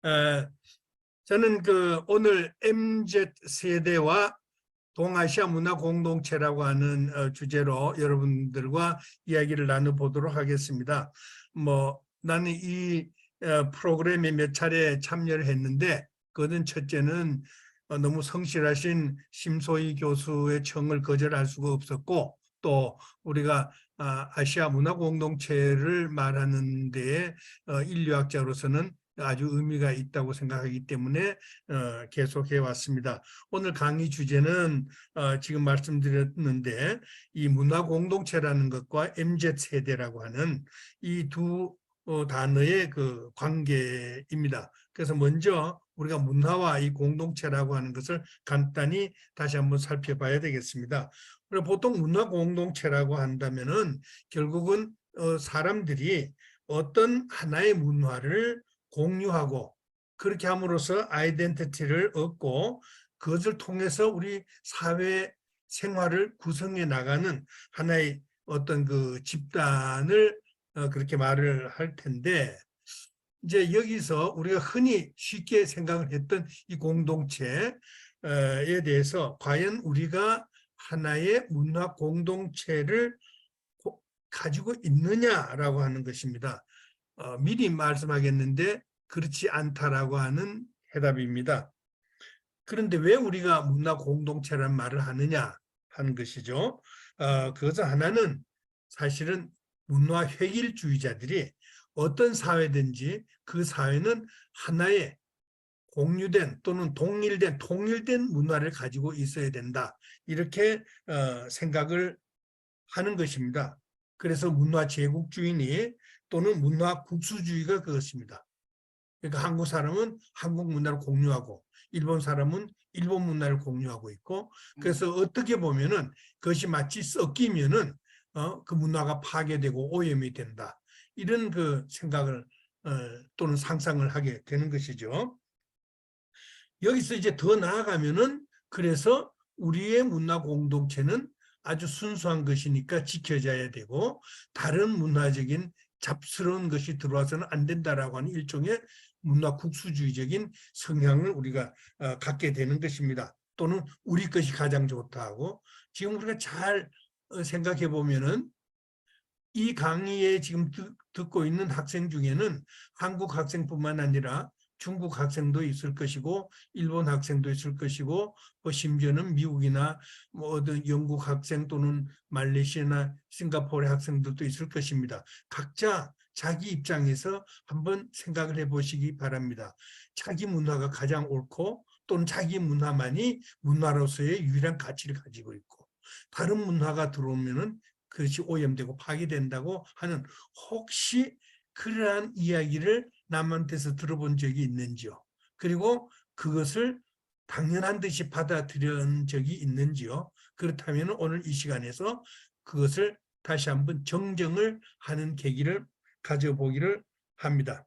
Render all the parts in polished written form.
에, 저는 오늘 MZ 세대와 동아시아 문화 공동체라고 하는 주제로 여러분들과 이야기를 나눠보도록 하겠습니다. 나는 이 프로그램에 몇 차례 참여를 했는데, 그것은 첫째는 너무 성실하신 심소희 교수의 청을 거절할 수가 없었고, 또 우리가 아시아 문화 공동체를 말하는 데에 인류학자로서는 아주 의미가 있다고 생각하기 때문에 계속해 왔습니다. 오늘 강의 주제는 지금 말씀드렸는데, 이 문화 공동체라는 것과 MZ세대라고 하는 이 두 단어의 그 관계입니다. 그래서 먼저 우리가 문화와 이 공동체라고 하는 것을 간단히 다시 한번 살펴봐야 되겠습니다. 그리고 보통 문화 공동체라고 한다면은 결국은 사람들이 어떤 하나의 문화를 공유하고 그렇게 함으로써 아이덴티티를 얻고 그것을 통해서 우리 사회 생활을 구성해 나가는 하나의 어떤 그 집단을 그렇게 말을 할 텐데, 이제 여기서 우리가 흔히 쉽게 생각을 했던 이 공동체에 대해서 과연 우리가 하나의 문화 공동체를 가지고 있느냐라고 하는 것입니다. 미리 말씀하겠는데 그렇지 않다라고 하는 해답입니다. 그런데 왜 우리가 문화 공동체라는 말을 하느냐 하는 것이죠. 그것은 하나는 사실은 문화 획일주의자들이 어떤 사회든지 그 사회는 하나의 공유된 또는 통일된 문화를 가지고 있어야 된다. 이렇게 생각을 하는 것입니다. 그래서 문화 제국주의니 또는 문화 국수주의가 그것입니다. 그러니까 한국 사람은 한국 문화를 공유하고 일본 사람은 일본 문화를 공유하고 있고, 그래서 어떻게 보면은 그것이 마치 섞이면은 그 문화가 파괴되고 오염이 된다. 이런 그 생각을 또는 상상을 하게 되는 것이죠. 여기서 이제 더 나아가면은 그래서 우리의 문화 공동체는 아주 순수한 것이니까 지켜져야 되고 다른 문화적인 잡스러운 것이 들어와서는 안 된다라고 하는 일종의 문화 국수주의적인 성향을 우리가 갖게 되는 것입니다. 또는 우리 것이 가장 좋다고. 지금 우리가 잘 생각해 보면은 이 강의에 지금 듣고 있는 학생 중에는 한국 학생뿐만 아니라 중국 학생도 있을 것이고 일본 학생도 있을 것이고 심지어는 미국이나 어떤 영국 학생 또는 말레이시아나 싱가포르의 학생들도 있을 것입니다. 각자 자기 입장에서 한번 생각을 해보시기 바랍니다. 자기 문화가 가장 옳고 또는 자기 문화만이 문화로서의 유일한 가치를 가지고 있고 다른 문화가 들어오면은 그것이 오염되고 파괴된다고 하는 혹시 그러한 이야기를 남한테서 들어본 적이 있는지요? 그리고 그것을 당연한 듯이 받아들인 적이 있는지요? 그렇다면 오늘 이 시간에서 그것을 다시 한번 정정을 하는 계기를 가져보기를 합니다.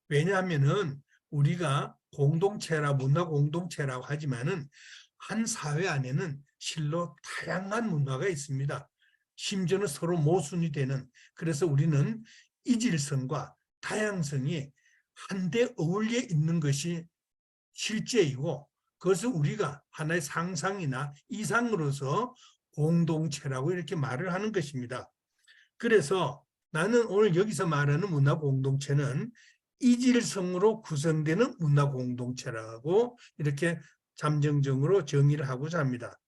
왜냐하면은 우리가 공동체라 문화 공동체라고 하지만은 한 사회 안에는 실로 다양한 문화가 있습니다. 심지어는 서로 모순이 되는, 그래서 우리는 이질성과 다양성이 한데 어울려 있는 것이 실제이고 그것을 우리가 하나의 상상이나 이상으로서 공동체라고 이렇게 말을 하는 것입니다. 그래서 나는 오늘 여기서 말하는 문화 공동체는 이질성으로 구성되는 문화 공동체라고 이렇게 잠정적으로 정의를 하고자 합니다.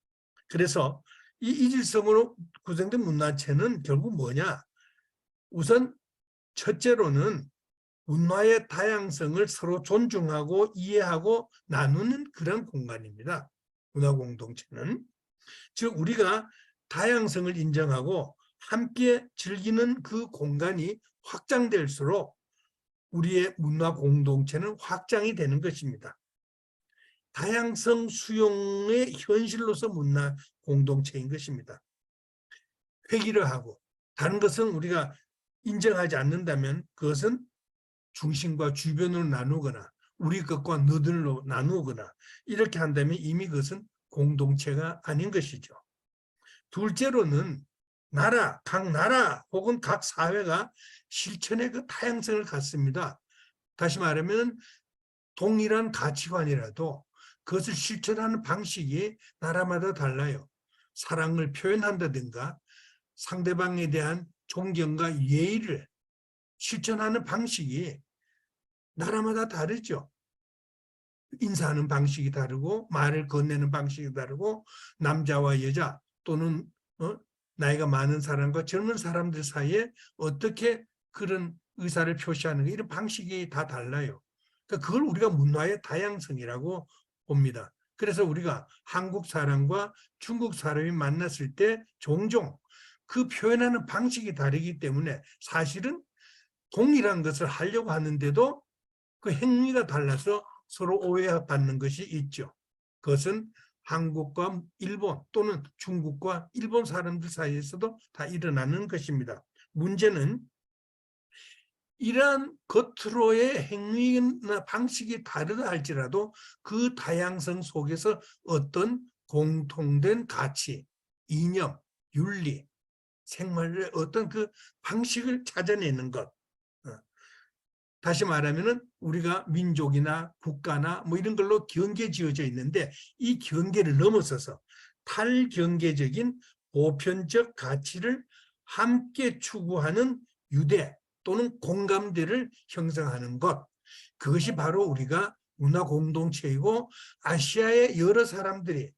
그래서 이 이질성으로 구성된 문화체는 결국 뭐냐? 우선 첫째로는 문화의 다양성을 서로 존중하고 이해하고 나누는 그런 공간입니다. 문화 공동체는. 즉 우리가 다양성을 인정하고 함께 즐기는 그 공간이 확장될수록 우리의 문화 공동체는 확장이 되는 것입니다. 다양성 수용의 현실로서 문화 공동체인 것입니다. 회귀를 하고 다른 것은 우리가 인정하지 않는다면 그것은 중심과 주변으로 나누거나 우리 것과 너들로 나누거나 이렇게 한다면 이미 그것은 공동체가 아닌 것이죠. 둘째로는 각 나라 혹은 각 사회가 실천의 그 다양성을 갖습니다. 다시 말하면 동일한 가치관이라도 그것을 실천하는 방식이 나라마다 달라요. 사랑을 표현한다든가 상대방에 대한 존경과 예의를 실천하는 방식이 나라마다 다르죠. 인사하는 방식이 다르고 말을 건네는 방식이 다르고 남자와 여자 또는 나이가 많은 사람과 젊은 사람들 사이에 어떻게 그런 의사를 표시하는 이런 방식이 다 달라요. 그러니까 그걸 우리가 문화의 다양성이라고 봅니다. 그래서 우리가 한국 사람과 중국 사람이 만났을 때 종종 그 표현하는 방식이 다르기 때문에 사실은 동일한 것을 하려고 하는데도 그 행위가 달라서 서로 오해받는 것이 있죠. 그것은 한국과 일본 또는 중국과 일본 사람들 사이에서도 다 일어나는 것입니다. 문제는 이러한 겉으로의 행위나 방식이 다르다 할지라도 그 다양성 속에서 어떤 공통된 가치, 이념, 윤리, 생활의 어떤 그 방식을 찾아내는 것. 다시 말하면은 우리가 민족이나 국가나 뭐 이런 걸로 경계 지어져 있는데 이 경계를 넘어서서 탈경계적인 보편적 가치를 함께 추구하는 유대 또는 공감대를 형성하는 것. 그것이 바로 우리가 문화 공동체이고 아시아의 여러 사람들이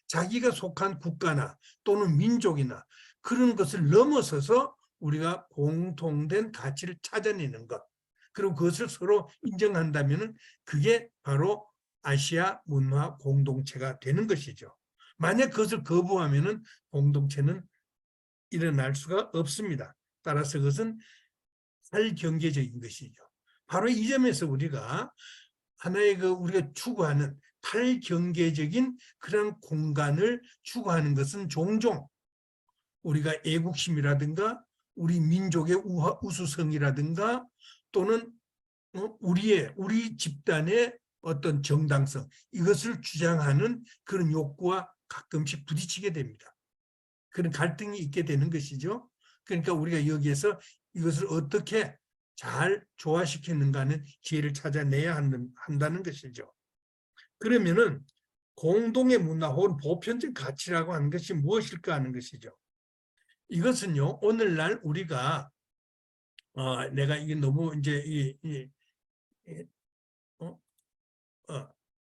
자기가 속한 국가나 또는 민족이나 그런 것을 넘어서서 우리가 공통된 가치를 찾아내는 것. 그리고 그것을 서로 인정한다면 그게 바로 아시아 문화 공동체가 되는 것이죠. 만약 그것을 거부하면 공동체는 일어날 수가 없습니다. 따라서 그것은 탈경계적인 것이죠. 바로 이 점에서 우리가 하나의 우리가 추구하는 탈경계적인 그런 공간을 추구하는 것은 종종 우리가 애국심이라든가 우리 민족의 우수성이라든가 또는 우리 집단의 어떤 정당성 이것을 주장하는 그런 욕구와 가끔씩 부딪히게 됩니다. 그런 갈등이 있게 되는 것이죠. 그러니까 우리가 여기에서 이것을 어떻게 잘 조화시키는가는 기회를 찾아내야 한다는 것이죠. 그러면은 공동의 문화 혹은 보편적 가치라고 하는 것이 무엇일까 하는 것이죠. 이것은요 오늘날 우리가 내가 이게 너무 이제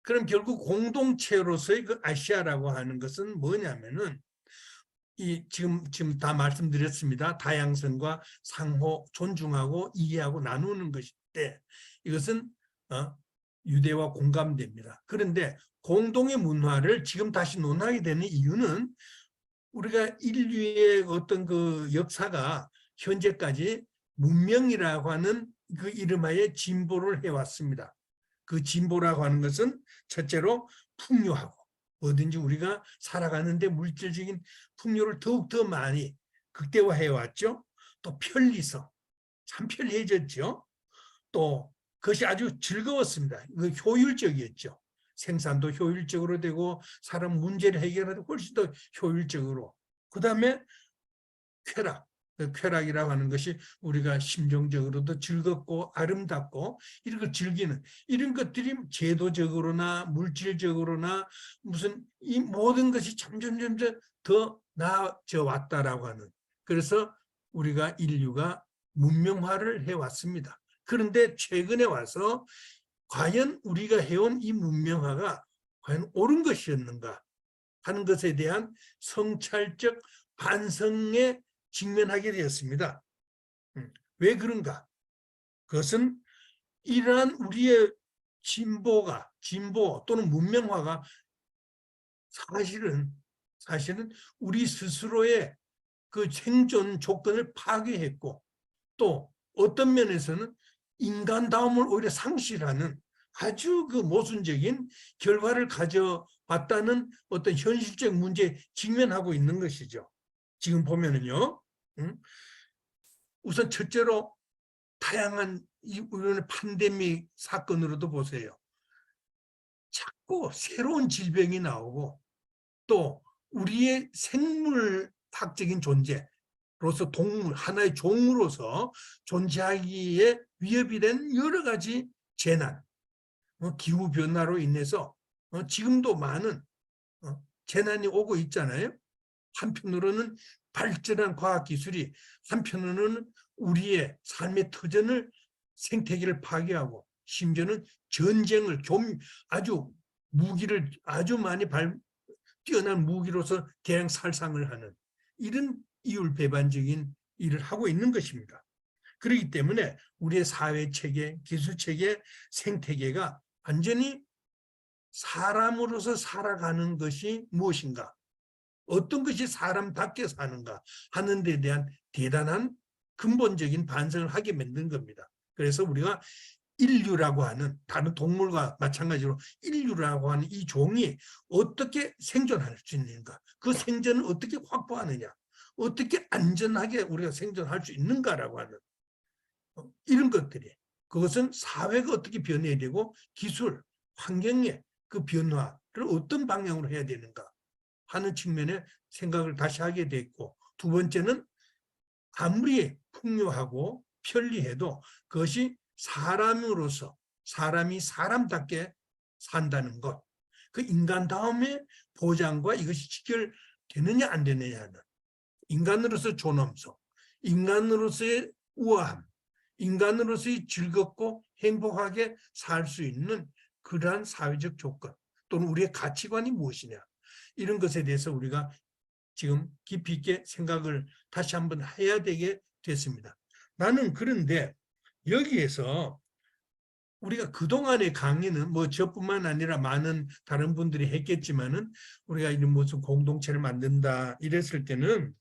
그럼 결국 공동체로서의 그 아시아라고 하는 것은 뭐냐면은 지금 다 말씀드렸습니다. 다양성과 상호 존중하고 이해하고 나누는 것인데 이것은 유대와 공감됩니다. 그런데 공동의 문화를 지금 다시 논하게 되는 이유는 우리가 인류의 어떤 그 역사가 현재까지 문명이라고 하는 그 이름하에 진보를 해왔습니다. 그 진보라고 하는 것은 첫째로 풍요하고 뭐든지 우리가 살아가는데 물질적인 풍요를 더욱더 많이 극대화해 왔죠. 또 편리성, 참 편리해졌죠. 또 그것이 아주 즐거웠습니다. 효율적이었죠. 생산도 효율적으로 되고 사람 문제를 해결하는 훨씬 더 효율적으로. 그다음에 쾌락. 쾌락이라고 하는 것이 우리가 심정적으로도 즐겁고 아름답고 이런 걸 즐기는 이런 것들이 제도적으로나 물질적으로나 무슨 이 모든 것이 점점 더 나아져 왔다라고 하는 그래서 우리가 인류가 문명화를 해왔습니다. 그런데 최근에 와서 과연 우리가 해온 이 문명화가 과연 옳은 것이었는가 하는 것에 대한 성찰적 반성에 직면하게 되었습니다. 왜 그런가? 그것은 이러한 우리의 진보 또는 문명화가 사실은 우리 스스로의 그 생존 조건을 파괴했고 또 어떤 면에서는 인간다움을 오히려 상실하는 아주 그 모순적인 결과를 가져왔다는 어떤 현실적 문제에 직면하고 있는 것이죠. 지금 보면은요, 우선 첫째로 다양한 우리는 팬데믹 사건으로도 보세요. 자꾸 새로운 질병이 나오고 또 우리의 생물학적인 존재로서 동물 하나의 종으로서 존재하기에 위협이 된 여러 가지 재난, 기후 변화로 인해서 지금도 많은 재난이 오고 있잖아요. 한편으로는 발전한 과학기술이 한편으로는 우리의 삶의 터전을 생태계를 파괴하고 심지어는 전쟁을 아주 무기를 아주 많이 뛰어난 무기로서 대량 살상을 하는 이런 이율배반적인 일을 하고 있는 것입니다. 그렇기 때문에 우리의 사회체계, 기술체계, 생태계가 완전히 사람으로서 살아가는 것이 무엇인가, 어떤 것이 사람답게 사는가 하는 데 대한 대단한 근본적인 반성을 하게 만든 겁니다. 그래서 우리가 인류라고 하는, 다른 동물과 마찬가지로 인류라고 하는 이 종이 어떻게 생존할 수 있는가, 그 생존을 어떻게 확보하느냐, 어떻게 안전하게 우리가 생존할 수 있는가라고 하는 이런 것들이, 그것은 사회가 어떻게 변해야 되고 기술, 환경의 그 변화를 어떤 방향으로 해야 되는가 하는 측면에 생각을 다시 하게 됐고, 두 번째는 아무리 풍요하고 편리해도 그것이 사람으로서 사람이 사람답게 산다는 것, 그 인간다움의 보장과 이것이 직결되느냐 안 되느냐는 인간으로서 존엄성, 인간으로서의 우아함, 인간으로서의 즐겁고 행복하게 살 수 있는 그러한 사회적 조건 또는 우리의 가치관이 무엇이냐, 이런 것에 대해서 우리가 지금 깊이 있게 생각을 다시 한번 해야 되게 됐습니다. 나는 그런데 여기에서 우리가 그동안의 강의는 뭐 저뿐만 아니라 많은 다른 분들이 했겠지만은 우리가 이런 무슨 공동체를 만든다 이랬을 때는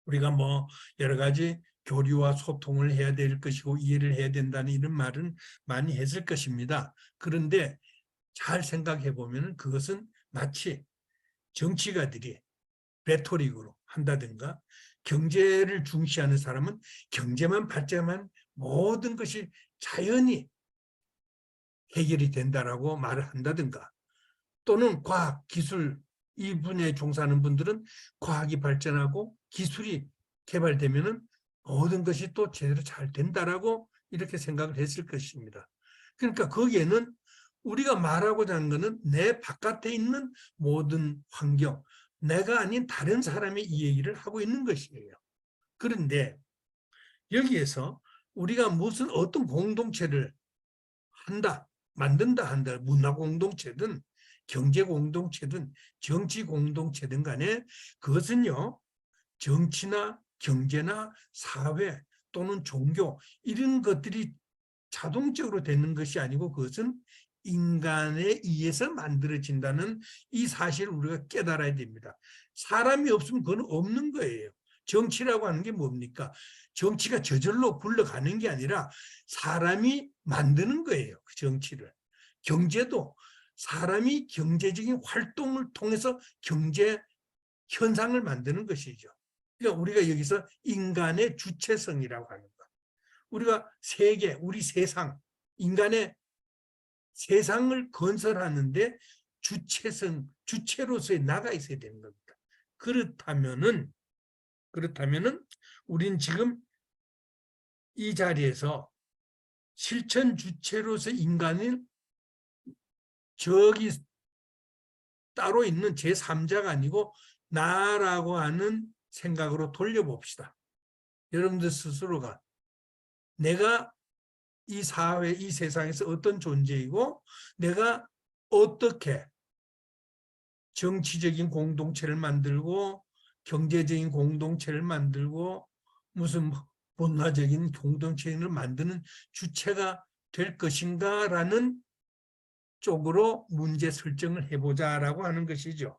우리가 뭐 여러 가지 교류와 소통을 해야 될 것이고 이해를 해야 된다는 이런 말은 많이 했을 것입니다. 그런데 잘 생각해 보면 그것은 마치 정치가들이 레토릭으로 한다든가 경제를 중시하는 사람은 경제만 발전하면 모든 것이 자연히 해결이 된다라고 말을 한다든가, 또는 과학, 기술 이 분야에 종사하는 분들은 과학이 발전하고 기술이 개발되면은 모든 것이 또 제대로 잘 된다라고 이렇게 생각을 했을 것입니다. 그러니까 거기에는 우리가 말하고자 하는 것은 내 바깥에 있는 모든 환경, 내가 아닌 다른 사람이 이 얘기를 하고 있는 것이에요. 그런데 여기에서 우리가 무슨 어떤 공동체를 한다, 만든다 한다, 문화 공동체든 경제 공동체든 정치 공동체든 간에 그것은요, 정치나 경제나 사회 또는 종교 이런 것들이 자동적으로 되는 것이 아니고 그것은 인간에 의해서 만들어진다는 이 사실을 우리가 깨달아야 됩니다. 사람이 없으면 그건 없는 거예요. 정치라고 하는 게 뭡니까? 정치가 저절로 굴러가는 게 아니라 사람이 만드는 거예요. 그 정치를. 경제도 사람이 경제적인 활동을 통해서 경제 현상을 만드는 것이죠. 그러니까 우리가 여기서 인간의 주체성이라고 하는 것. 우리가 세계, 우리 세상, 인간의 세상을 건설하는데 주체성, 주체로서의 나가 있어야 되는 겁니다. 그렇다면은 우린 지금 이 자리에서 실천 주체로서 인간을 저기 따로 있는 제3자가 아니고 나라고 하는 생각으로 돌려봅시다. 여러분들 스스로가 내가 이 사회, 이 세상에서 어떤 존재이고 내가 어떻게 정치적인 공동체를 만들고 경제적인 공동체를 만들고 무슨 문화적인 공동체를 만드는 주체가 될 것인가라는 쪽으로 문제 설정을 해보자라고 하는 것이죠.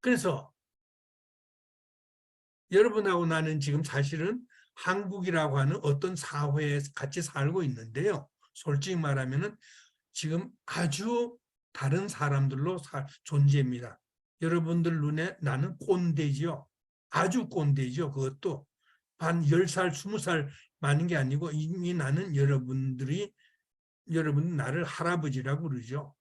그래서 여러분하고 나는 지금 사실은 한국이라고 하는 어떤 사회에 같이 살고 있는데요. 솔직히 말하면은 지금 아주 다른 사람들로 존재입니다. 여러분들 눈에 나는 꼰대지요. 아주 꼰대지요. 그것도 한 10살, 20살 많은 게 아니고 이미 나는 여러분 나를 할아버지라고 그러죠.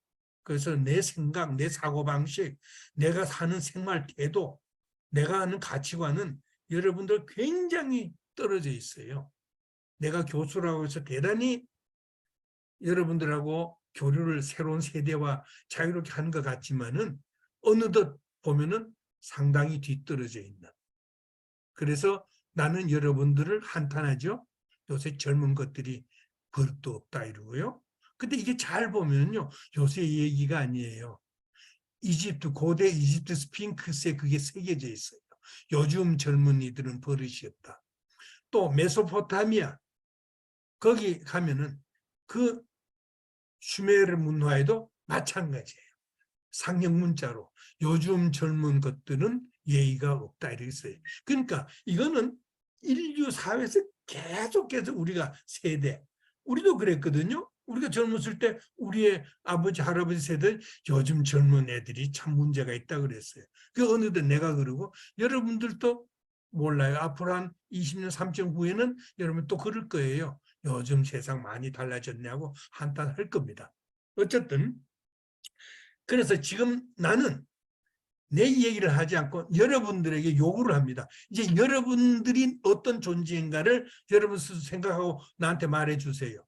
그래서 내 생각, 내 사고방식, 내가 사는 생활 태도, 내가 하는 가치관은 여러분들 굉장히 떨어져 있어요. 내가 교수라고 해서 대단히 여러분들하고 교류를 새로운 세대와 자유롭게 하는 것 같지만은 어느덧 보면은 상당히 뒤떨어져 있는. 그래서 나는 여러분들을 한탄하죠. 요새 젊은 것들이 버릇도 없다 이러고요. 근데 이게 잘 보면요, 요새 얘기가 아니에요. 이집트, 고대 이집트 스핑크스에 그게 새겨져 있어요. 요즘 젊은이들은 버릇이 없다. 또 메소포타미아, 거기 가면은 그 슈메르 문화에도 마찬가지예요. 상형 문자로 요즘 젊은 것들은 예의가 없다 이렇게 써요. 그러니까 이거는 인류 사회에서 계속해서 우리가 세대, 우리도 그랬거든요. 우리가 젊었을 때 우리의 아버지 할아버지 세대 요즘 젊은 애들이 참 문제가 있다 그랬어요. 그 어느덧 내가 그러고 여러분들도 몰라요. 앞으로 한 20년 30년 후에는 여러분 또 그럴 거예요. 요즘 세상 많이 달라졌냐고 한탄할 겁니다. 어쨌든 그래서 지금 나는 내 얘기를 하지 않고 여러분들에게 요구를 합니다. 이제 여러분들이 어떤 존재인가를 여러분 스스로 생각하고 나한테 말해 주세요.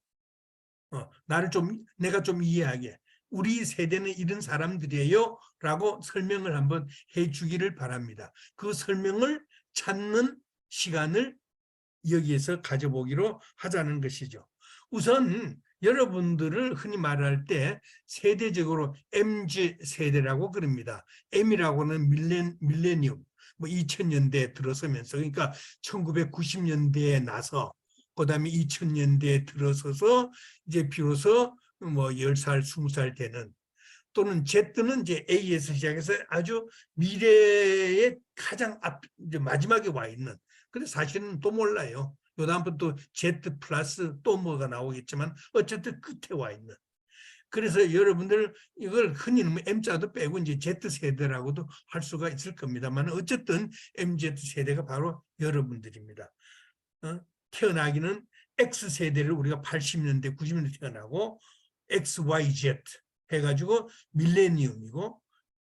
내가 좀 이해하게. 우리 세대는 이런 사람들이에요 라고 설명을 한번 해 주기를 바랍니다. 그 설명을 찾는 시간을 여기에서 가져보기로 하자는 것이죠. 우선 여러분들을 흔히 말할 때 세대적으로 MZ 세대라고 그럽니다. M이라고는 밀레니엄, 뭐 2000년대에 들어서면서, 그러니까 1990년대에 나서 그다음에 2000년대에 들어서서 이제 비로소 뭐 10살, 20살 되는, 또는 Z는 이제 A에서 시작해서 아주 미래의 가장 이제 마지막에 와 있는. 근데 사실은 또 몰라요. 요 다음부터 또 Z 플러스 또 뭐가 나오겠지만 어쨌든 끝에 와 있는. 그래서 여러분들 이걸 흔히 M자도 빼고 이제 Z세대라고도 할 수가 있을 겁니다만 어쨌든 MZ세대가 바로 여러분들입니다. 태어나기는 X세대를 우리가 80년대, 90년대 태어나고 XYZ 해가지고 밀레니엄이고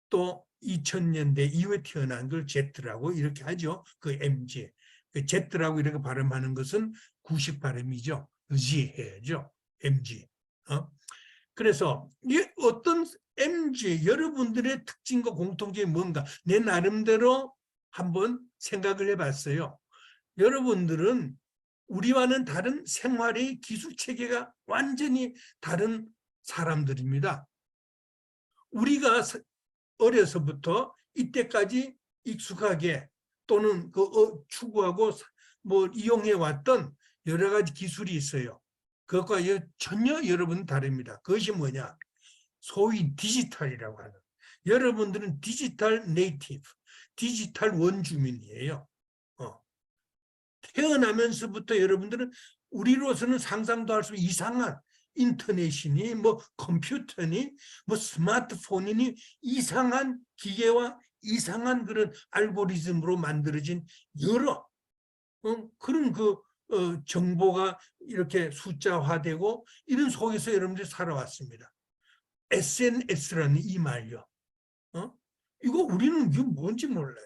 또 2000년대 이후에 태어난 걸 Z라고 이렇게 하죠. 그 MZ. 그 Z라고 이렇게 발음하는 것은 구식 발음이죠. Z 해야죠. MG. 그래서 이 어떤 MG 여러분들의 특징과 공통점이 뭔가 내 나름대로 한번 생각을 해봤어요. 여러분들은 우리와는 다른 생활의 기술 체계가 완전히 다른 사람들입니다. 우리가 어려서부터 이때까지 익숙하게 또는 추구하고 뭐 이용해 왔던 여러 가지 기술이 있어요. 그것과 전혀 여러분은 다릅니다. 그것이 뭐냐? 소위 디지털이라고 하는. 여러분들은 디지털 네이티브, 디지털 원주민이에요. 태어나면서부터 여러분들은 우리로서는 상상도 할 수 없는 이상한 인터넷이니 뭐 컴퓨터니 뭐 스마트폰이니 이상한 기계와 이상한 그런 알고리즘으로 만들어진 여러 그런 정보가 이렇게 숫자화되고 이런 속에서 여러분들이 살아왔습니다. SNS라는 이 말요. 이거 우리는 이게 뭔지 몰라요.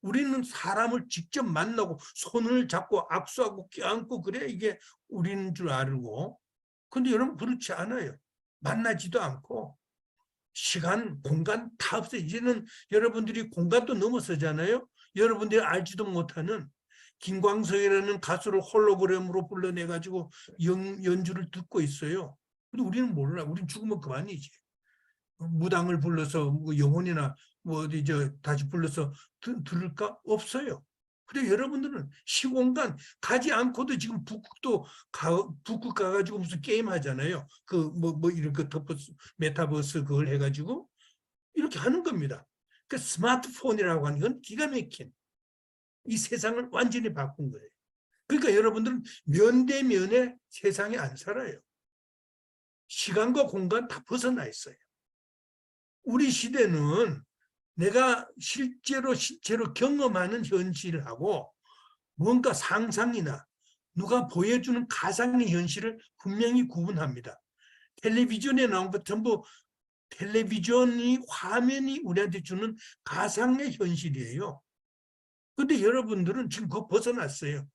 우리는 사람을 직접 만나고 손을 잡고 악수하고 껴안고 그래 이게 우리는 줄 알고, 근데 여러분 그렇지 않아요. 만나지도 않고 시간, 공간 다 없어요. 이제는 여러분들이 공간도 넘어서잖아요. 여러분들이 알지도 못하는 김광석이라는 가수를 홀로그램으로 불러내가지고 연주를 듣고 있어요. 근데 우리는 몰라. 우리는 죽으면 그만이지. 무당을 불러서 뭐 영혼이나 뭐 어디 다시 불러서 들을까? 없어요. 근데 여러분들은 시공간 가지 않고도 지금 북극 가가지고 무슨 게임 하잖아요. 이런 메타버스 그걸 해가지고 이렇게 하는 겁니다. 그 스마트폰이라고 하는 건 기가 막힌 이 세상을 완전히 바꾼 거예요. 그러니까 여러분들은 면대면에 세상에 안 살아요. 시간과 공간 다 벗어나 있어요. 우리 시대는 내가 실제로 경험하는 현실하고 뭔가 상상이나 누가 보여주는 가상의 현실을 분명히 구분합니다. 텔레비전에 나온 것 전부 텔레비전이 화면이 우리한테 주는 가상의 현실이에요. 근데 여러분들은 지금 그거 벗어났어요.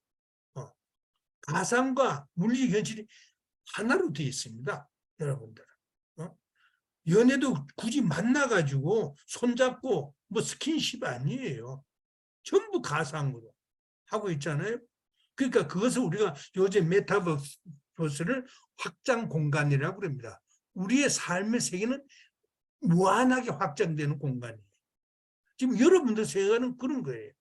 가상과 물리 현실이 하나로 되어 있습니다. 여러분들. 연애도 굳이 만나가지고 손잡고 뭐 스킨십 아니에요. 전부 가상으로 하고 있잖아요. 그러니까 그것을 우리가 요즘 메타버스를 확장 공간이라고 그럽니다. 우리의 삶의 세계는 무한하게 확장되는 공간이에요. 지금 여러분들 생각은 그런 거예요.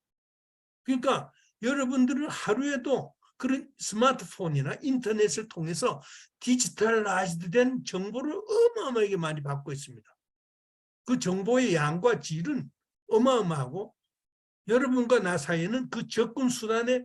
그러니까 여러분들은 하루에도 그런 스마트폰이나 인터넷을 통해서 디지털라이즈된 정보를 어마어마하게 많이 받고 있습니다. 그 정보의 양과 질은 어마어마하고 여러분과 나 사이에는 그 접근 수단에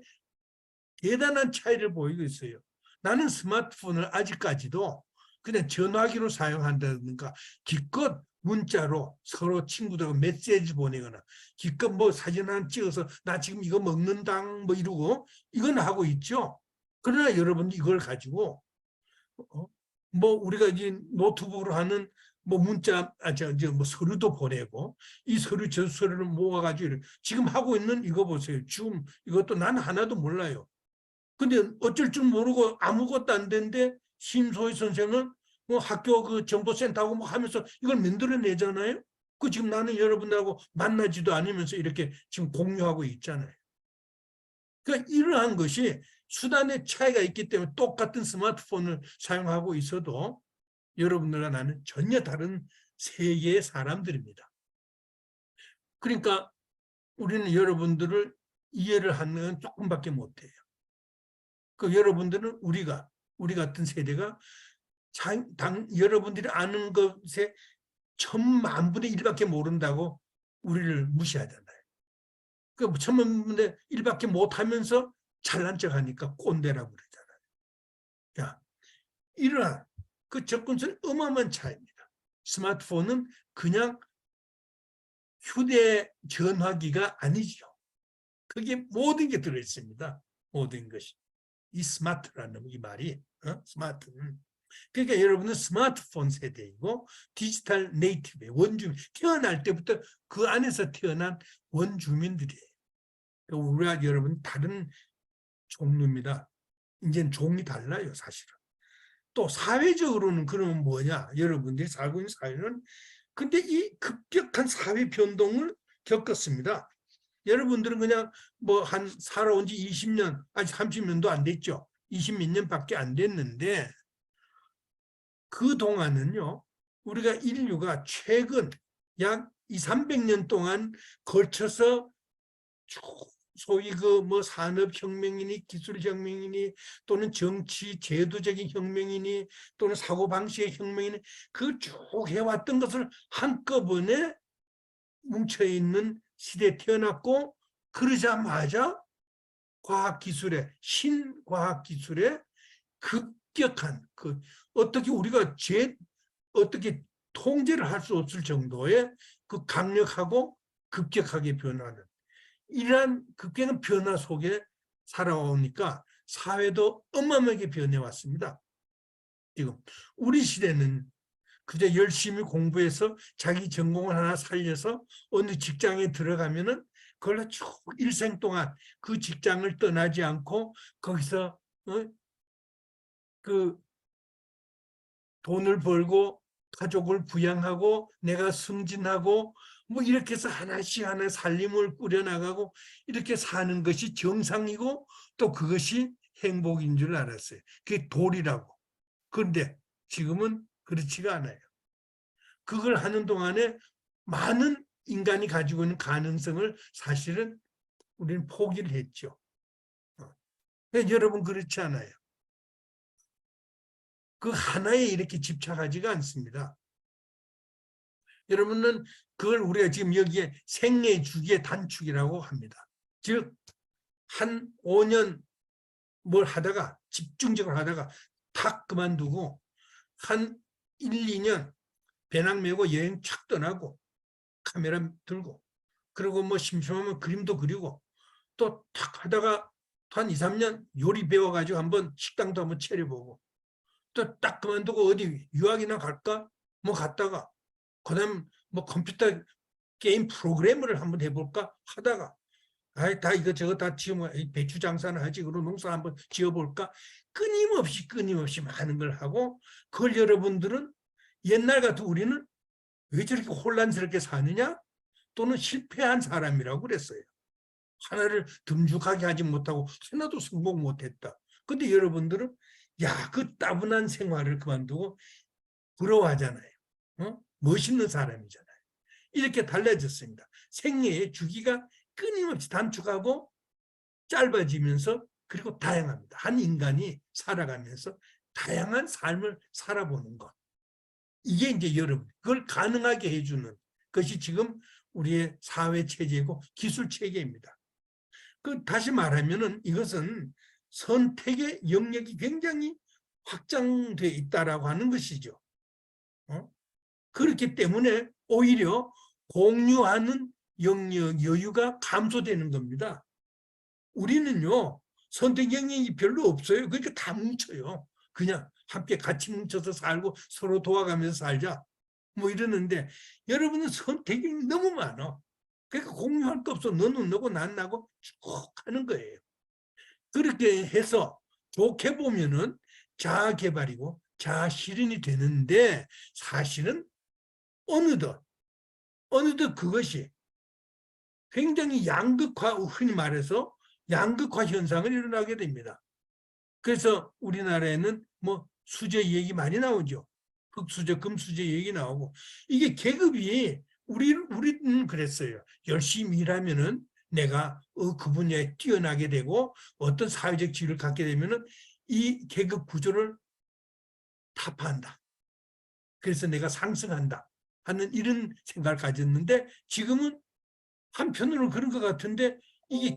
대단한 차이를 보이고 있어요. 나는 스마트폰을 아직까지도 그냥 전화기로 사용한다든가 기껏 문자로 서로 친구들하고 메시지 보내거나 기껏 뭐 사진 하나 찍어서 나 지금 이거 먹는다 뭐 이러고 이건 하고 있죠. 그러나 여러분 이걸 가지고 뭐 우리가 이제 노트북으로 하는 뭐 문자 뭐 서류도 보내고 이 서류 저 서류를 모아가지고 지금 하고 있는 이거 보세요. 지금 이것도 나는 하나도 몰라요. 근데 어쩔 줄 모르고 아무것도 안 되는데 심소희 선생은 뭐 학교 그 정보센터하고 뭐 하면서 이걸 만들어내잖아요. 그 지금 나는 여러분들하고 만나지도 않으면서 이렇게 지금 공유하고 있잖아요. 그러니까 이러한 것이 수단의 차이가 있기 때문에 똑같은 스마트폰을 사용하고 있어도 여러분들과 나는 전혀 다른 세계의 사람들입니다. 그러니까 우리는 여러분들을 이해를 하는 조금밖에 못해요. 그 여러분들은 우리 같은 세대가 여러분들이 아는 것에 1000만분의 1밖에 모른다고 우리를 무시하잖아요. 그 1000만분의 1밖에 못하면서 잘난 척하니까 꼰대라고 그러잖아요. 자, 이러한 그 접근성 어마어마한 차이입니다. 스마트폰은 그냥 휴대전화기가 아니죠. 그게 모든 게 들어있습니다. 모든 것이. 이 스마트라는 이 말이 스마트는 그러니까 여러분은 스마트폰 세대이고 디지털 네이티브의 원주민 태어날 때부터 그 안에서 태어난 원주민들이에요. 우리가 여러분 다른 종류입니다. 이제는 종이 달라요 사실은. 또 사회적으로는 그러면 뭐냐 여러분들이 살고 있는 사회는 근데 이 급격한 사회 변동을 겪었습니다. 여러분들은 그냥 뭐 한 살아온 지 20년, 아니 30년도 안 됐죠. 20몇 년밖에 안 됐는데 그동안은요. 우리가 인류가 최근 약 200~300년 동안 걸쳐서 소위 그 뭐 산업혁명이니 기술혁명이니 또는 정치 제도적인 혁명이니 또는 사고방식의 혁명이니 그 쭉 해왔던 것을 한꺼번에 뭉쳐있는 시대에 태어났고 그러자마자 과학기술의 신과학기술의 급격한 그 어떻게 우리가 어떻게 통제를 할 수 없을 정도의 그 강력하고 급격하게 변하는 이러한 급격한 변화 속에 살아오니까 사회도 어마어마하게 변해왔습니다. 지금 우리 시대는 그저 열심히 공부해서 자기 전공을 하나 살려서 어느 직장에 들어가면은 그걸로 쭉 일생 동안 그 직장을 떠나지 않고 거기서 그 돈을 벌고 가족을 부양하고 내가 승진하고 뭐 이렇게 해서 하나씩 하나 살림을 꾸려나가고 이렇게 사는 것이 정상이고 또 그것이 행복인 줄 알았어요. 그게 도리라고. 그런데 지금은 그렇지가 않아요. 그걸 하는 동안에 많은 인간이 가지고 있는 가능성을 사실은 우리는 포기를 했죠. 여러분 그렇지 않아요. 그 하나에 이렇게 집착하지가 않습니다. 여러분은 그걸 우리가 지금 여기에 생애 주기의 단축이라고 합니다. 즉, 한 5년 뭘 하다가 집중적으로 하다가 탁 그만두고 한 1, 2년 배낭 메고 여행 착 떠나고 카메라 들고 그리고 뭐 심심하면 그림도 그리고 또 탁 하다가 한 2, 3년 요리 배워가지고 한번 식당도 한번 차려보고 또 딱 그만두고 어디 유학이나 갈까? 뭐 갔다가 그다음 뭐 컴퓨터 게임 프로그래머를 한번 해볼까 하다가 아이 다 이거 다 지으면 배추 장사는 하지 그리고 농사 한번 지어볼까 끊임없이 많은 걸 하고 그걸 여러분들은 옛날 같은 우리는 왜 저렇게 혼란스럽게 사느냐? 또는 실패한 사람이라고 그랬어요. 하나를 듬직하게 하지 못하고 하나도 성공 못했다. 근데 여러분들은 야, 그 따분한 생활을 그만두고 부러워하잖아요. 멋있는 사람이잖아요. 이렇게 달라졌습니다. 생애의 주기가 끊임없이 단축하고 짧아지면서 그리고 다양합니다. 한 인간이 살아가면서 다양한 삶을 살아보는 것. 이게 이제 여러분, 그걸 가능하게 해주는 것이 지금 우리의 사회 체제이고 기술 체계입니다. 다시 말하면은 이것은 선택의 영역이 굉장히 확장돼 있다라고 하는 것이죠. 그렇기 때문에 오히려 공유하는 영역, 여유가 감소되는 겁니다. 우리는요, 선택 영역이 별로 없어요. 그러니까 다 뭉쳐요. 그냥 함께 같이 뭉쳐서 살고 서로 도와가면서 살자. 뭐 이러는데 여러분은 선택이 너무 많아. 그러니까 공유할 거 없어. 너는 너고 난 나고 쭉 하는 거예요. 그렇게 해서 좋게 보면은 자아 개발이고 자아 실현이 되는데 사실은 어느덧 그것이 굉장히 양극화, 흔히 말해서 양극화 현상을 일어나게 됩니다. 그래서 우리나라에는 뭐 수재 얘기 많이 나오죠. 흑수저, 금수저 얘기 나오고 이게 계급이 우리는 그랬어요. 열심히 일하면은 내가 그 분야에 뛰어나게 되고 어떤 사회적 지위를 갖게 되면은 이 계급 구조를 타파한다. 그래서 내가 상승한다 하는 이런 생각을 가졌는데 지금은 한편으로 그런 것 같은데 이게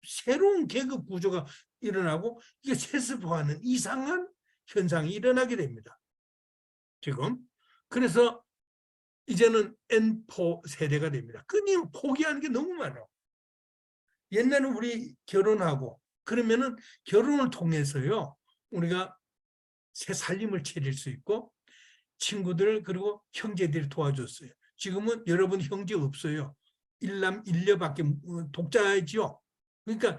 새로운 계급 구조가 일어나고 이게 세습화하는 이상한 현상이 일어나게 됩니다. 지금. 그래서 이제는 N4 세대가 됩니다. 끊임 포기하는 게 너무 많아. 옛날에는 우리 결혼하고 그러면은 결혼을 통해서요. 우리가 새 살림을 차릴 수 있고 친구들 그리고 형제들이 도와줬어요. 지금은 여러분 형제 없어요. 일남 일녀밖에 독자지요. 그러니까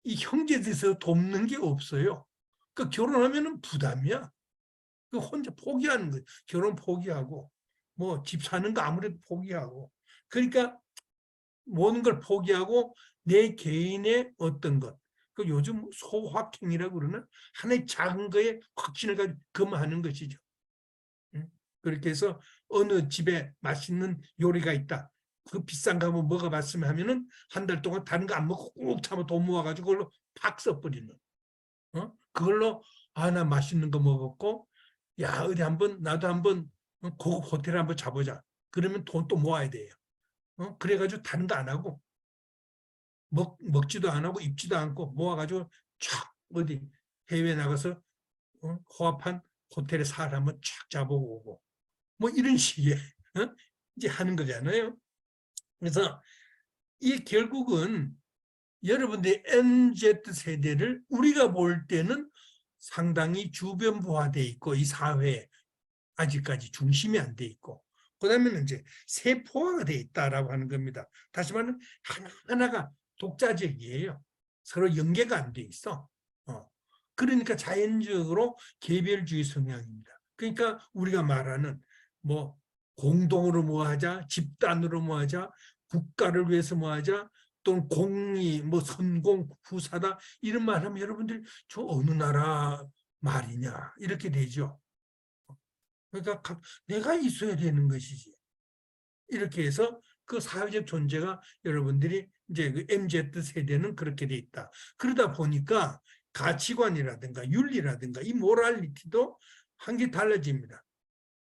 이 형제들에서 돕는 게 없어요. 그러니까 결혼하면은 부담이야. 그 혼자 포기하는 거예요. 결혼 포기하고 뭐 집 사는 거 아무래도 포기하고 그러니까 모든 걸 포기하고 내 개인의 어떤 것. 그 요즘 소확행이라고 그러나 하나의 작은 거에 확신을 가지고 금하는 것이죠. 그렇게 해서 어느 집에 맛있는 요리가 있다. 그 비싼 거 한번 먹어봤으면 하면은 한 달 동안 다른 거 안 먹고 꾹 참아 돈 모아가지고 그걸로 팍 써버리는. 그걸로 나 맛있는 거 먹었고 야 어디 한번 나도 한번 고급 호텔 한번 잡아자. 그러면 돈 또 모아야 돼요. 그래가지고 다른 거 안 하고 먹지도 안 하고 입지도 않고 모아가지고 촥 어디 해외 나가서 호합한 호텔에 살 한번 촥 잡아보고 오고 뭐 이런 식의 이제 하는 거잖아요. 그래서 이 결국은 여러분들의 MZ 세대를 우리가 볼 때는 상당히 주변부화돼 있고 이 사회에 아직까지 중심이 안 돼 있고 그다음에는 이제 세포화가 돼 있다라고 하는 겁니다. 다시 말하면 하나하나가 독자적이에요. 서로 연계가 안 돼 있어. 그러니까 자연적으로 개별주의 성향입니다. 그러니까 우리가 말하는 뭐 공동으로 뭐 하자, 집단으로 뭐 하자, 국가를 위해서 뭐 하자, 또는 공의, 뭐 선공, 후사다 이런 말 하면 여러분들 저 어느 나라 말이냐 이렇게 되죠. 그러니까 내가 있어야 되는 것이지. 이렇게 해서 그 사회적 존재가 여러분들이 이제 그 MZ 세대는 그렇게 돼 있다. 그러다 보니까 가치관이라든가 윤리라든가 이 모랄리티도 한 개 달라집니다.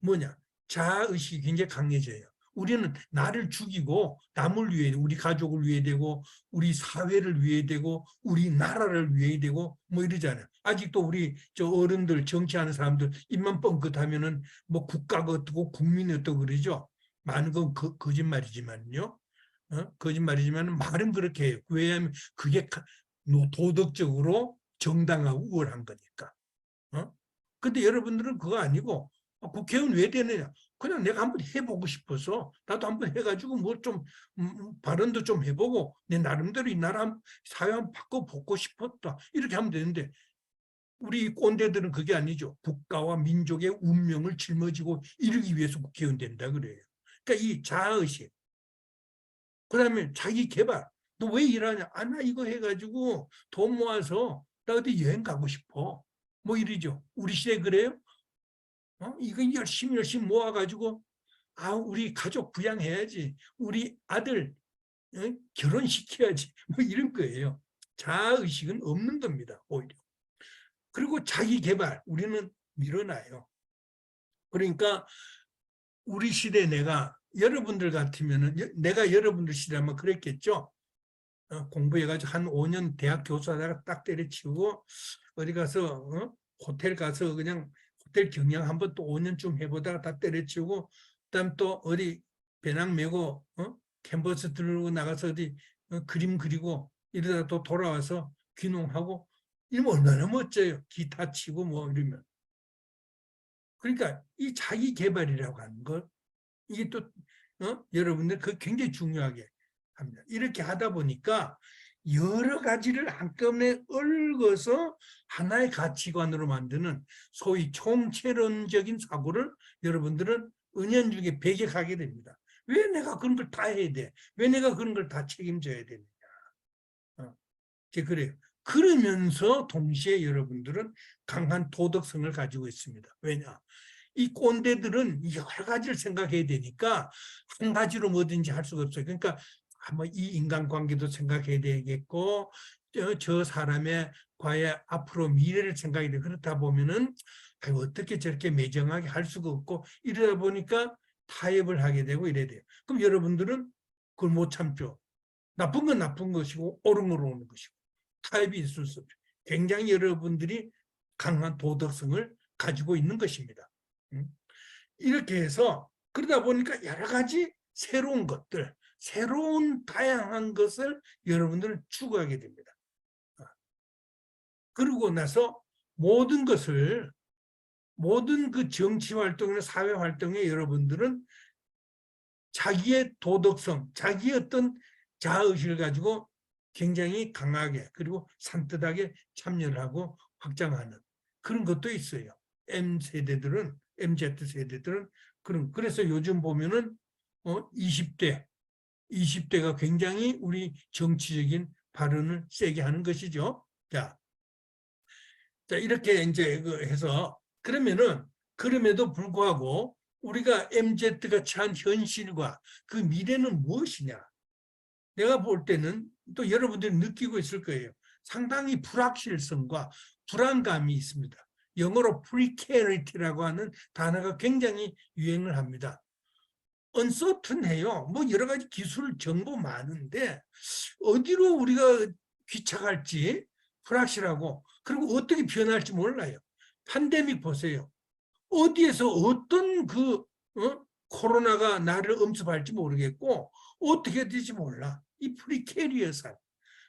뭐냐? 자아의식이 굉장히 강해져요. 우리는 나를 죽이고 남을 위해 우리 가족을 위해 되고 우리 사회를 위해 되고 우리 나라를 위해 되고 뭐 이러잖아요. 아직도 우리 저 어른들 정치하는 사람들 입만 뻥끗하면은 뭐 국가가 어떻고 국민이 어떻고 그러죠. 많은 건 거짓말이지만요. 거짓말이지만 말은 그렇게 해요. 왜냐하면 그게 도덕적으로 정당하고 우월한 거니까. 근데 여러분들은 그거 아니고 국회의원 왜 되느냐? 그냥 내가 한번 해보고 싶어서 나도 한번 해가지고 뭐 좀 발언도 좀 해보고 내 나름대로 이 나라 사회 한번 바꿔보고 싶었다. 이렇게 하면 되는데 우리 꼰대들은 그게 아니죠. 국가와 민족의 운명을 짊어지고 이르기 위해서 국회의원 된다 그래요. 그러니까 이 자아의식, 그다음에 자기 개발. 너 왜 일하냐? 아, 나 이거 해가지고 돈 모아서 나 어디 여행 가고 싶어. 뭐 이러죠. 우리 시대 그래요? 이거 열심히 모아가지고 아, 우리 가족 부양해야지. 우리 아들 결혼시켜야지. 뭐 이런 거예요. 자아의식은 없는 겁니다. 오히려. 그리고 자기 개발 우리는 밀어놔요. 그러니까 우리 시대 내가 여러분들 같으면은 내가 여러분들 시대면 그랬겠죠. 공부해가지고 한 5년 대학 교수하다가 딱 때려치우고 어디 가서 호텔 가서 그냥 호텔 경영 한번 또 5년쯤 해보다가 다 때려치우고 그다음 또 어디 배낭 메고 캔버스 들고 나가서 어디 그림 그리고 이러다가 또 돌아와서 귀농하고 이러면 얼마나 멋져요. 기타 치고 뭐 이러면. 그러니까 이 자기 개발이라고 하는 것 이게 또 여러분들 그 굉장히 중요하게 합니다. 이렇게 하다 보니까 여러 가지를 한꺼번에 얽어서 하나의 가치관으로 만드는 소위 총체론적인 사고를 여러분들은 은연중에 배격하게 됩니다. 왜 내가 그런 걸 다 해야 돼? 왜 내가 그런 걸 다 책임져야 되느냐? 그래요. 그러면서 동시에 여러분들은 강한 도덕성을 가지고 있습니다. 왜냐? 이 꼰대들은 여러 가지를 생각해야 되니까 한 가지로 뭐든지 할 수가 없어요. 그러니까 한번 이 인간관계도 생각해야 되겠고 저 사람의 과연 앞으로 미래를 생각해야 돼. 그렇다 보면은 어떻게 저렇게 매정하게 할 수가 없고 이러다 보니까 타협을 하게 되고 이래야 돼요. 그럼 여러분들은 그걸 못 참죠. 나쁜 건 나쁜 것이고 옳은 건 옳은 것이고 타협이 있을 수 없죠. 굉장히 여러분들이 강한 도덕성을 가지고 있는 것입니다. 이렇게 해서 그러다 보니까 여러 가지 새로운 것들, 새로운 다양한 것을 여러분들은 추구하게 됩니다. 그러고 나서 모든 것을 모든 그 정치 활동이나 사회 활동에 여러분들은 자기의 도덕성, 자기의 어떤 자아의식을 가지고 굉장히 강하게 그리고 산뜻하게 참여를 하고 확장하는 그런 것도 있어요. MZ세대들은 그래서 요즘 보면은 20대가 굉장히 우리 정치적인 발언을 세게 하는 것이죠. 자 이렇게 이제 해서 그러면은 그럼에도 불구하고 우리가 MZ가 처한 현실과 그 미래는 무엇이냐? 내가 볼 때는 또 여러분들이 느끼고 있을 거예요. 상당히 불확실성과 불안감이 있습니다. 영어로 precarity라고 하는 단어가 굉장히 유행을 합니다. uncertain해요. 뭐 여러 가지 기술 정보 많은데 어디로 우리가 귀착할지 불확실하고 그리고 어떻게 변할지 몰라요. 팬데믹 보세요. 어디에서 어떤 코로나가 나를 엄습할지 모르겠고 어떻게 될지 몰라. 이 프리캐리어산.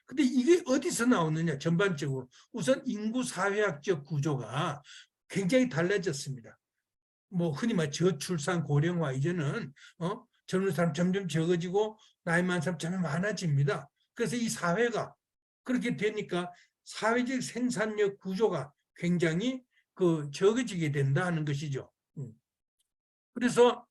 근데 이게 어디서 나오느냐 전반적으로 우선 인구 사회학적 구조가 굉장히 달라졌습니다. 뭐 흔히 말 저출산 고령화 이제는 젊은 사람 점점 적어지고 나이 많은 사람 점점 많아집니다. 그래서 이 사회가 그렇게 되니까 사회적 생산력 구조가 굉장히 적어지게 된다 하는 것이죠. 그래서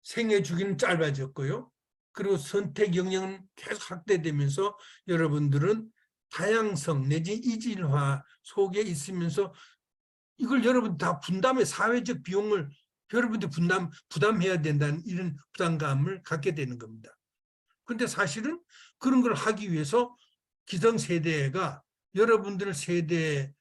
생애 주기는 짧아졌고요. 그리고 선택 영역은 계속 확대되면서 여러분들은 다양성 내지 이질화 속에 있으면서 이걸 여러분 다 분담해 사회적 비용을 여러분들 부담해야 된다는 이런 부담감을 갖게 되는 겁니다. 그런데 사실은 그런 걸 하기 위해서 기성세대가 여러분들 세대가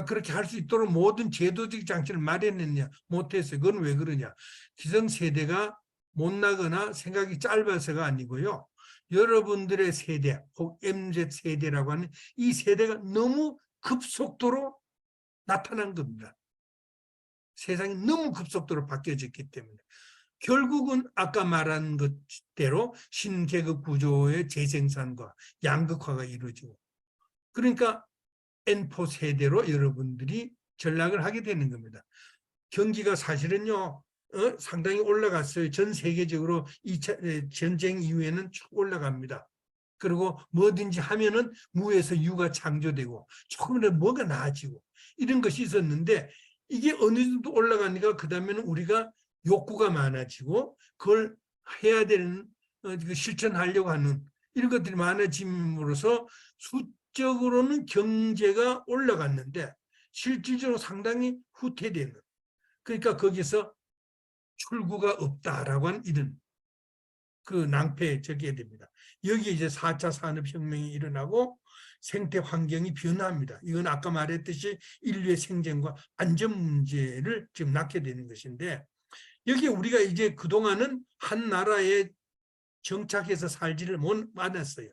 그렇게 할 수 있도록 모든 제도적 장치를 마련했냐 못했어요. 그건 왜 그러냐. 기성세대가 못나거나 생각이 짧아서가 아니고요. 여러분들의 세대, 혹 MZ세대라고 하는 이 세대가 너무 급속도로 나타난 겁니다. 세상이 너무 급속도로 바뀌어졌기 때문에. 결국은 아까 말한 것대로 신계급 구조의 재생산과 양극화가 이루어지고 그러니까 N4 세대로 여러분들이 전락을 하게 되는 겁니다. 경기가 사실은요 상당히 올라갔어요. 전 세계적으로 2차 전쟁 이후에는 쭉 올라갑니다. 그리고 뭐든지 하면은 무에서 유가 창조되고 조금이라도 뭐가 나아지고 이런 것이 있었는데 이게 어느 정도 올라가니까 그 다음에는 우리가 욕구가 많아지고 그걸 해야 되는 실천하려고 하는 이런 것들이 많아짐으로써 수적으로는 경제가 올라갔는데 실질적으로 상당히 후퇴되는 그러니까 거기서 출구가 없다라고 하는 이런 그 낭패에 적게 됩니다. 여기 이제 4차 산업혁명이 일어나고 생태 환경이 변화합니다. 이건 아까 말했듯이 인류의 생존과 안전 문제를 지금 낳게 되는 것인데 여기 우리가 이제 그동안은 한 나라에 정착해서 살지를 못했어요.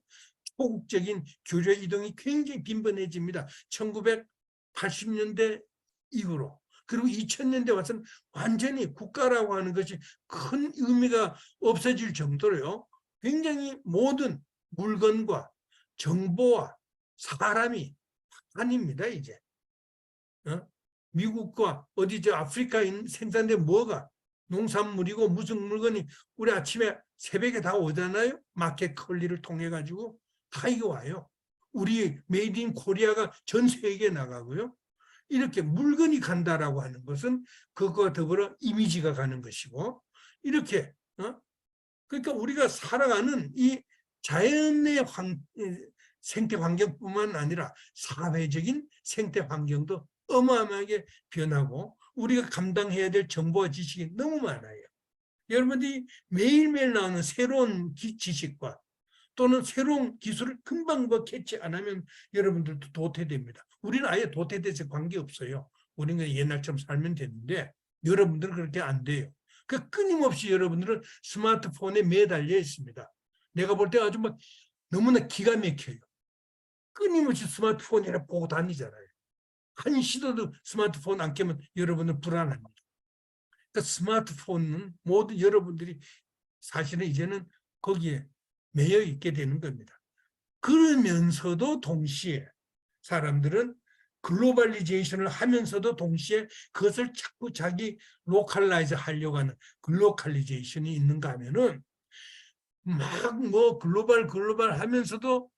초국적인 교류 이동이 굉장히 빈번해집니다. 1980년대 이후로. 그리고 2000년대 와서는 완전히 국가라고 하는 것이 큰 의미가 없어질 정도로요. 굉장히 모든 물건과 정보와 사람이 아닙니다, 이제. 미국과 어디 저 아프리카에 생산된 뭐가 농산물이고 무슨 물건이 우리 아침에 새벽에 다 오잖아요. 마켓 컬리를 통해 가지고 다 이거 와요. 우리 메이드 인 코리아가 전 세계에 나가고요. 이렇게 물건이 간다라고 하는 것은 그것과 더불어 이미지가 가는 것이고 이렇게 그러니까 우리가 살아가는 이 자연의 생태 환경뿐만 아니라 사회적인 생태 환경도 어마어마하게 변하고 우리가 감당해야 될 정보와 지식이 너무 많아요. 여러분들이 매일매일 나오는 새로운 지식과 또는 새로운 기술을 금방 캐치 안 하면 여러분들도 도태됩니다. 우리는 아예 도태돼서 관계없어요. 우리는 옛날처럼 살면 되는데 여러분들은 그렇게 안 돼요. 그 끊임없이 여러분들은 스마트폰에 매달려 있습니다. 내가 볼 때 아주 막 너무나 기가 막혀요. 끊임없이 스마트폰이라 보고 다니잖아요. 한 시도도 스마트폰 안 켜면 여러분은 불안합니다. 그러니까 스마트폰은 모든 여러분들이 사실은 이제는 거기에 매여 있게 되는 겁니다. 그러면서도 동시에 사람들은 글로벌리제이션을 하면서도 동시에 그것을 자꾸 자기 로컬라이즈 하려고 하는 글로컬리제이션이 있는가 하면은 막 뭐 글로벌 하면서도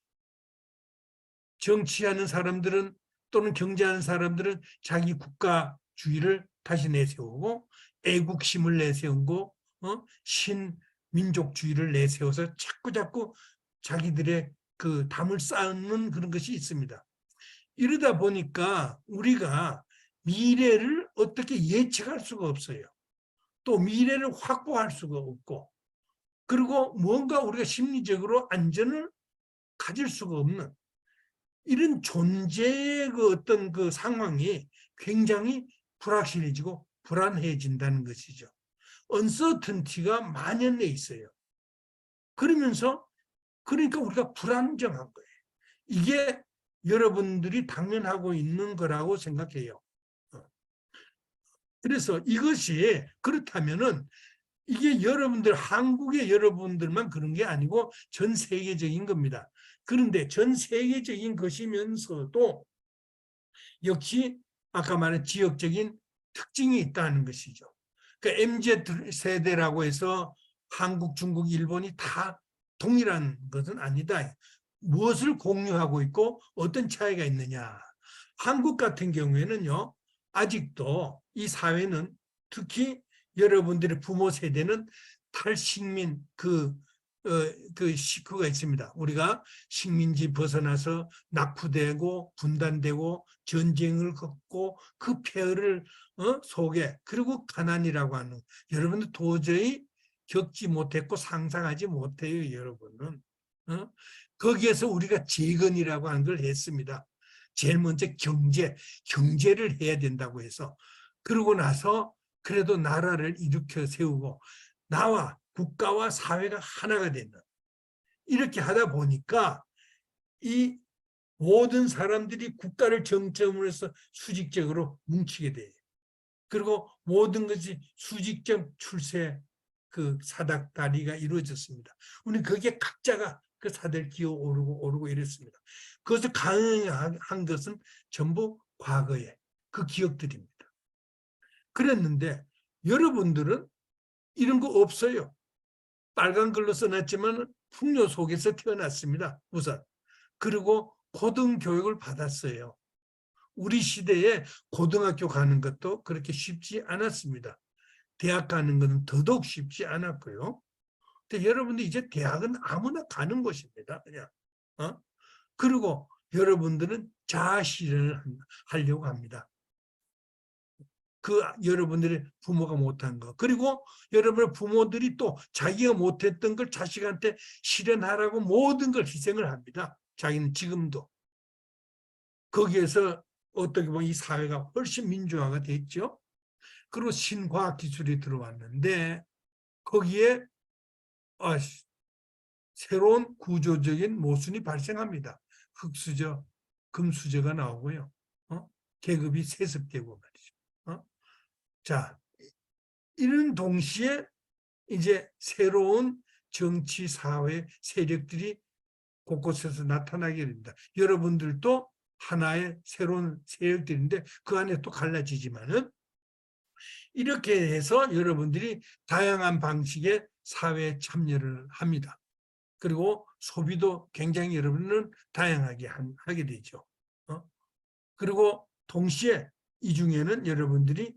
정치하는 사람들은 또는 경제하는 사람들은 자기 국가주의를 다시 내세우고 애국심을 내세우고 신민족주의를 내세워서 자꾸 자기들의 그 담을 쌓는 그런 것이 있습니다. 이러다 보니까 우리가 미래를 어떻게 예측할 수가 없어요. 또 미래를 확보할 수가 없고 그리고 뭔가 우리가 심리적으로 안전을 가질 수가 없는 이런 존재의 그 어떤 그 상황이 굉장히 불확실해지고 불안해진다는 것이죠. uncertainty가 만연해 있어요. 그러면서 그러니까 우리가 불안정한 거예요. 이게 여러분들이 당면하고 있는 거라고 생각해요. 그래서 이것이 그렇다면은 이게 여러분들 한국의 여러분들만 그런 게 아니고 전 세계적인 겁니다. 그런데 전 세계적인 것이면서도 역시 아까 말한 지역적인 특징이 있다는 것이죠. 그러니까 MZ 세대라고 해서 한국, 중국, 일본이 다 동일한 것은 아니다. 무엇을 공유하고 있고 어떤 차이가 있느냐. 한국 같은 경우에는요. 아직도 이 사회는 특히 여러분들의 부모 세대는 탈식민 그 식구가 있습니다. 우리가 식민지 벗어나서 낙후되고 분단되고 전쟁을 겪고 그 폐허를 속에 그리고 가난이라고 하는 여러분들 도저히 겪지 못했고 상상하지 못해요. 여러분은 거기에서 우리가 재건이라고 하는 걸 했습니다. 제일 먼저 경제를 해야 된다고 해서 그러고 나서 그래도 나라를 일으켜 세우고 나와 국가와 사회가 하나가 된다. 이렇게 하다 보니까 이 모든 사람들이 국가를 정점으로 해서 수직적으로 뭉치게 돼요. 그리고 모든 것이 수직적 출세 그 사닥다리가 이루어졌습니다. 우리 거기에 각자가 그 사들 기어 오르고 이랬습니다. 그것을 가능한 것은 전부 과거의 그 기억들입니다. 그랬는데 여러분들은 이런 거 없어요. 빨간 글로 써놨지만 풍요 속에서 태어났습니다. 우선. 그리고 고등교육을 받았어요. 우리 시대에 고등학교 가는 것도 그렇게 쉽지 않았습니다. 대학 가는 것은 더더욱 쉽지 않았고요. 근데 여러분들 이제 대학은 아무나 가는 곳입니다. 그냥. 그리고 여러분들은 자아실현을 하려고 합니다. 그 여러분들의 부모가 못한 거. 그리고 여러분의 부모들이 또 자기가 못했던 걸 자식한테 실현하라고 모든 걸 희생을 합니다. 자기는 지금도. 거기에서 어떻게 보면 이 사회가 훨씬 민주화가 됐죠. 그리고 신과학 기술이 들어왔는데 거기에 새로운 구조적인 모순이 발생합니다. 흙수저, 금수저가 나오고요. 계급이 세습되고 말이죠. 자, 이런 동시에 이제 새로운 정치, 사회 세력들이 곳곳에서 나타나게 됩니다. 여러분들도 하나의 새로운 세력들인데 그 안에 또 갈라지지만은 이렇게 해서 여러분들이 다양한 방식의 사회에 참여를 합니다. 그리고 소비도 굉장히 여러분은 다양하게 하게 되죠. 그리고 동시에 이 중에는 여러분들이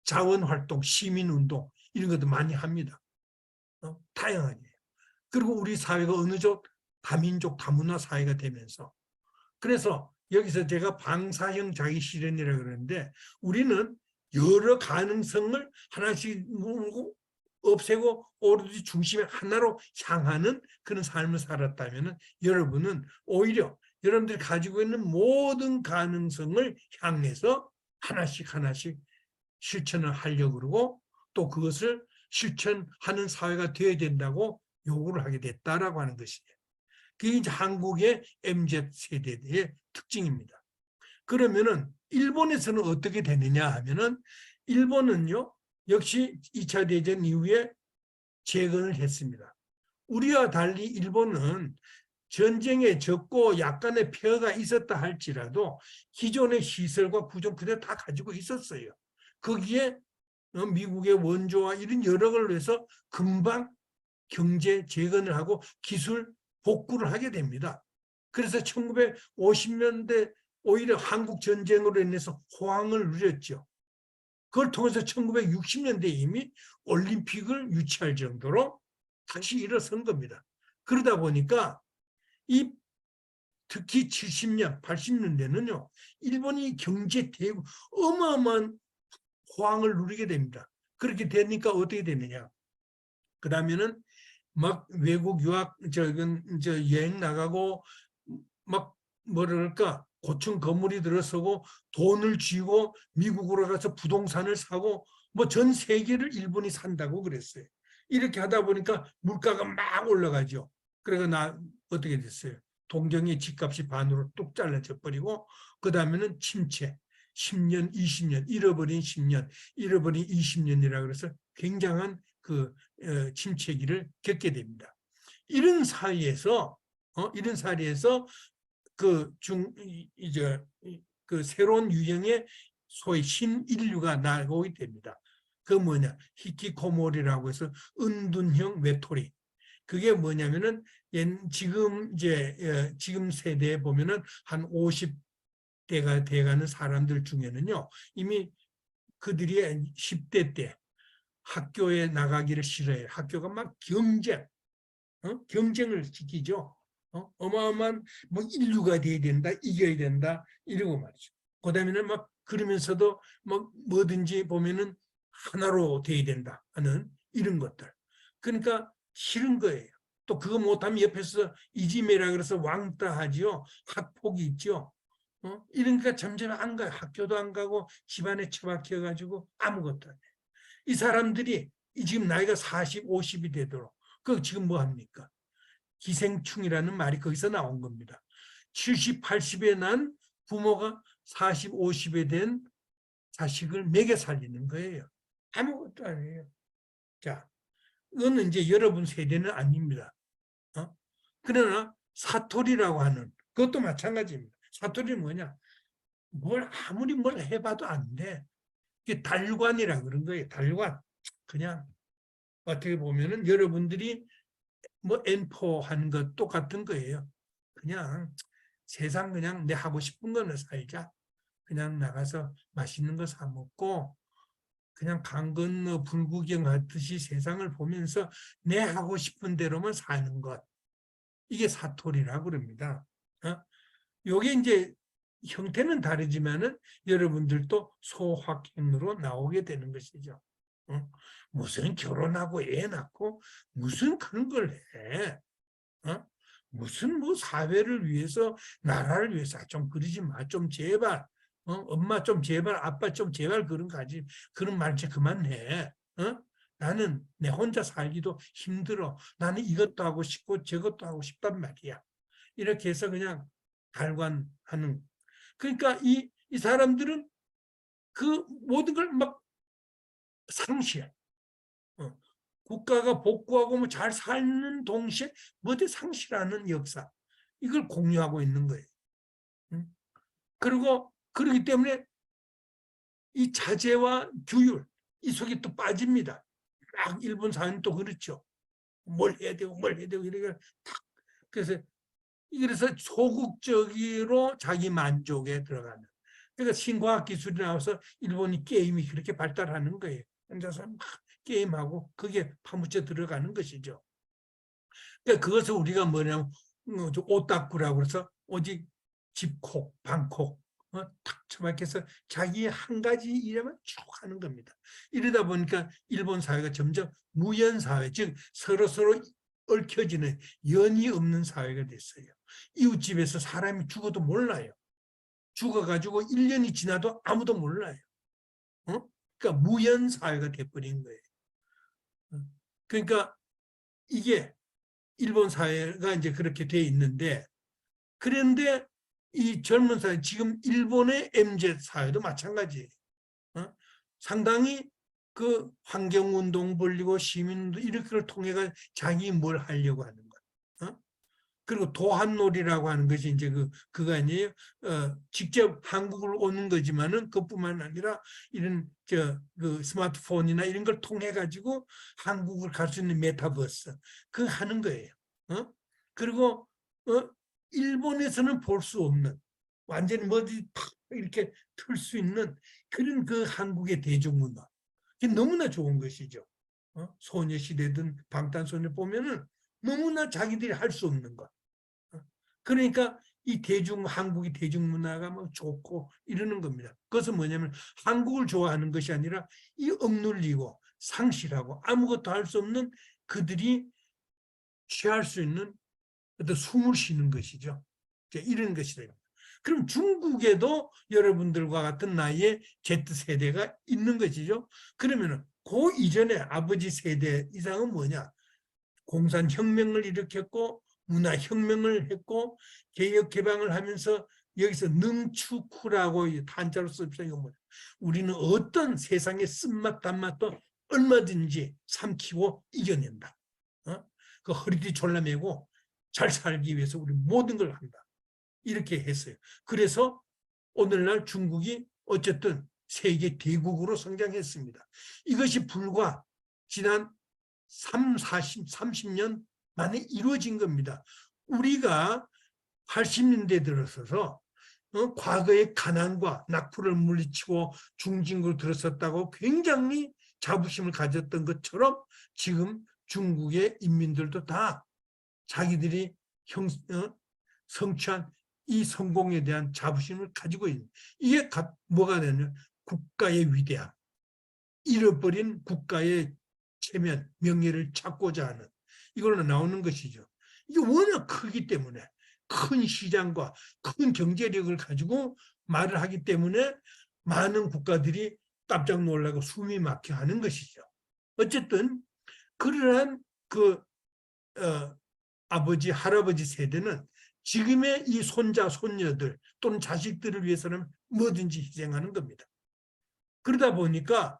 자원활동, 시민운동 이런 것도 많이 합니다. 다양하게. 그리고 우리 사회가 어느 쪽 다민족 다문화 사회가 되면서 그래서 여기서 제가 방사형 자기실현이라고 그러는데 우리는 여러 가능성을 하나씩 없애고 오로지 중심의 하나로 향하는 그런 삶을 살았다면 여러분은 오히려 여러분들이 가지고 있는 모든 가능성을 향해서 하나씩 하나씩 실천을 하려고 그러고 또 그것을 실천하는 사회가 되어야 된다고 요구를 하게 됐다라고 하는 것이에요. 그게 이제 한국의 MZ세대의 특징입니다. 그러면은 일본에서는 어떻게 되느냐 하면은 일본은요 역시 2차 대전 이후에 재건을 했습니다. 우리와 달리 일본은 전쟁에 졌고 약간의 폐허가 있었다 할지라도 기존의 시설과 구조 그대로 다 가지고 있었어요. 거기에 미국의 원조와 이런 여러 걸 위해서 금방 경제 재건을 하고 기술 복구를 하게 됩니다. 그래서 1950년대 오히려 한국 전쟁으로 인해서 호황을 누렸죠. 그걸 통해서 1960년대에 이미 올림픽을 유치할 정도로 다시 일어선 겁니다. 그러다 보니까 이 특히 70년, 80년대는요. 일본이 경제 대국 어마어마한 호황을 누리게 됩니다. 그렇게 되니까 어떻게 되느냐. 그 다음에는 막 외국 유학 여행 나가고 막 뭐랄까 고층 건물이 들어서고 돈을 쥐고 미국으로 가서 부동산을 사고 뭐 전 세계를 일본이 산다고 그랬어요. 이렇게 하다 보니까 물가가 막 올라가죠. 그래서 나 어떻게 됐어요? 동경의 집값이 반으로 뚝 잘라져 버리고 그 다음에는 침체 10년, 20년, 잃어버린 10년, 잃어버린 20년이라 그래서 굉장한 그 침체기를 겪게 됩니다. 이런 사이에서 그 새로운 유형의 소위 신인류가 나오게 됩니다. 그 뭐냐 히키코모리라고 해서 은둔형 외톨이. 그게 뭐냐면은 지금 세대에 보면은 한 50대가 돼가는 사람들 중에는요 이미 그들이 10대 때 학교에 나가기를 싫어해요. 학교가 막 경쟁을 시키죠. 어마어마한 뭐 인류가 돼야 된다, 이겨야 된다 이러고 말이죠. 그다음에는 막 그러면서도 막 뭐든지 보면은 하나로 돼야 된다 하는 이런 것들. 그러니까 싫은 거예요. 또 그거 못하면 옆에서 이지매라 그래서 왕따하지요. 학폭이 있죠. 이러니까 점점 안 가요. 학교도 안 가고 집안에 처박혀가지고 아무것도 안 해요. 이 사람들이 지금 나이가 40, 50이 되도록 그 지금 뭐 합니까? 기생충이라는 말이 거기서 나온 겁니다. 70, 80에 난 부모가 40, 50에 된 자식을 먹여 살리는 거예요. 아무것도 아니에요. 자, 이거는 이제 여러분 세대는 아닙니다. 그러나 사토리라고 하는 그것도 마찬가지입니다. 사토리는 뭐냐? 아무리 뭘 해봐도 안 돼. 이게 달관이라 그런 거예요. 달관. 그냥 어떻게 보면은 여러분들이 뭐 N4 하는 것 똑같은 거예요. 그냥 세상 그냥 내 하고 싶은 거는 살자. 그냥 나가서 맛있는 거 사 먹고 그냥 강 건너 불구경하듯이 세상을 보면서 내 하고 싶은 대로만 사는 것. 이게 사토리라고 그럽니다. 요게 이제 형태는 다르지만은 여러분들도 소확행으로 나오게 되는 것이죠. 무슨 결혼하고 애 낳고 무슨 그런 걸 해. 무슨 뭐 사회를 위해서 나라를 위해서 좀 그러지 마. 좀 제발. 엄마 좀 제발, 아빠 좀 제발 그런 가지 그런 말 좀 그만해. 나는 내 혼자 살기도 힘들어. 나는 이것도 하고 싶고 저것도 하고 싶단 말이야. 이렇게 해서 그냥 달관하는. 그러니까 이 사람들은 그 모든 걸 막 상실. 국가가 복구하고 뭐 잘 사는 동시에 뭐든 상실하는 역사. 이걸 공유하고 있는 거예요. 그리고 그렇기 때문에 이 자제와 규율 이 속에 또 빠집니다. 막 일본 사회는 또 그렇죠. 뭘 해야 되고 뭘 해야 되고 이렇게 탁 그래서 소극적으로 자기 만족에 들어가는. 그러니까 신과학 기술이 나와서 일본이 게임이 그렇게 발달하는 거예요. 혼자서 막 게임하고 그게 파묻혀 들어가는 것이죠. 그러니까 그것을 우리가 뭐냐면 오타쿠라고 그래서 오직 집콕, 방콕 탁 처박혀서 자기 한 가지 일에만 쭉 하는 겁니다. 이러다 보니까 일본 사회가 점점 무연사회, 즉 서로서로 얽혀지는 연이 없는 사회가 됐어요. 이웃집에서 사람이 죽어도 몰라요. 죽어가지고 1년이 지나도 아무도 몰라요. 그러니까 무연사회가 돼버린 거예요. 그러니까 이게 일본 사회가 이제 그렇게 돼 있는데, 그런데 이 젊은 사회, 지금 일본의 MZ 사회도 마찬가지예요. 상당히 그 환경운동 벌리고 시민운동 이렇게를 통해 자기 뭘 하려고 하는 거야. 그리고 도한놀이라고 하는 것이 이제 그거 아니에요. 직접 한국을 오는 거지만은 그뿐만 아니라 이런 그 스마트폰이나 이런 걸 통해 가지고 한국을 갈 수 있는 메타버스 그 하는 거예요. 그리고 일본에서는 볼 수 없는 완전히 뭐지 이렇게 틀 수 있는 그런 그 한국의 대중문화. 그게 너무나 좋은 것이죠. 소녀시대든 방탄소년 보면은 너무나 자기들이 할 수 없는 것. 그러니까 이 한국의 대중문화가 뭐 좋고 이러는 겁니다. 그것은 뭐냐면 한국을 좋아하는 것이 아니라 이 억눌리고 상실하고 아무것도 할 수 없는 그들이 취할 수 있는 어떤 숨을 쉬는 것이죠. 이런 것이다. 그럼 중국에도 여러분들과 같은 나이에 Z세대가 있는 것이죠. 그러면 그 이전에 아버지 세대 이상은 뭐냐? 공산혁명을 일으켰고 문화혁명을 했고 개혁개방을 하면서 여기서 능축후라고 한자로 씁시다. 이거 뭐냐? 우리는 어떤 세상의 쓴맛 단맛도 얼마든지 삼키고 이겨낸다. 그 허리띠 졸라매고 잘 살기 위해서 우리 모든 걸 한다. 이렇게 했어요. 그래서 오늘날 중국이 어쨌든 세계 대국으로 성장했습니다. 이것이 불과 지난 30년 만에 이루어진 겁니다. 우리가 80년대 들어서서 과거의 가난과 낙후를 물리치고 중진국으로 들어섰다고 굉장히 자부심을 가졌던 것처럼 지금 중국의 인민들도 다 자기들이 성취한 이 성공에 대한 자부심을 가지고 있는, 이게 뭐가 되냐면 국가의 위대함, 잃어버린 국가의 체면, 명예를 찾고자 하는 이걸로 나오는 것이죠. 이게 워낙 크기 때문에 큰 시장과 큰 경제력을 가지고 말을 하기 때문에 많은 국가들이 깜짝 놀라고 숨이 막혀 하는 것이죠. 어쨌든 그러한 아버지, 할아버지 세대는 지금의 이 손자, 손녀들 또는 자식들을 위해서는 뭐든지 희생하는 겁니다. 그러다 보니까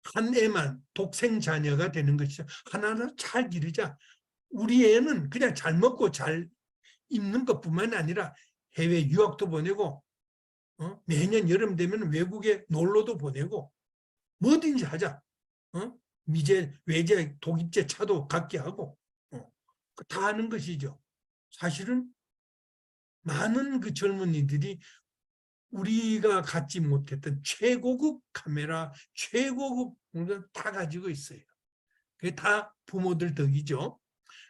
한 애만 독생 자녀가 되는 것이죠. 하나하나 잘 기르자. 우리 애는 그냥 잘 먹고 잘 입는 것뿐만 아니라 해외 유학도 보내고 매년 여름 되면 외국에 놀러도 보내고 뭐든지 하자. 미제, 외제, 독입제 차도 갖게 하고 다 하는 것이죠. 사실은 많은 그 젊은이들이 우리가 갖지 못했던 최고급 카메라, 최고급 걸 다 가지고 있어요. 그게 다 부모들 덕이죠.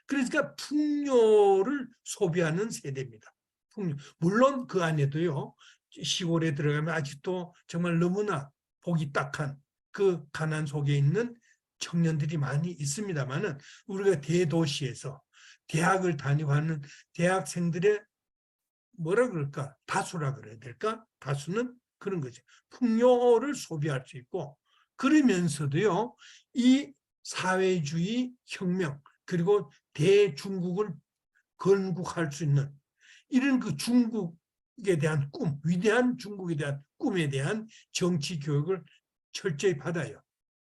그러니까 풍요를 소비하는 세대입니다. 풍요. 물론 그 안에도요, 시골에 들어가면 아직도 정말 너무나 보기 딱한 그 가난 속에 있는 청년들이 많이 있습니다만은 우리가 대도시에서 대학을 다니고하는 대학생들의 뭐라 그럴까? 다수라 그래야 될까? 다수는 그런 거죠. 풍요를 소비할 수 있고 그러면서도요, 이 사회주의 혁명 그리고 대중국을 건국할 수 있는 이런 그 중국에 대한 꿈, 위대한 중국에 대한 꿈에 대한 정치 교육을 철저히 받아요.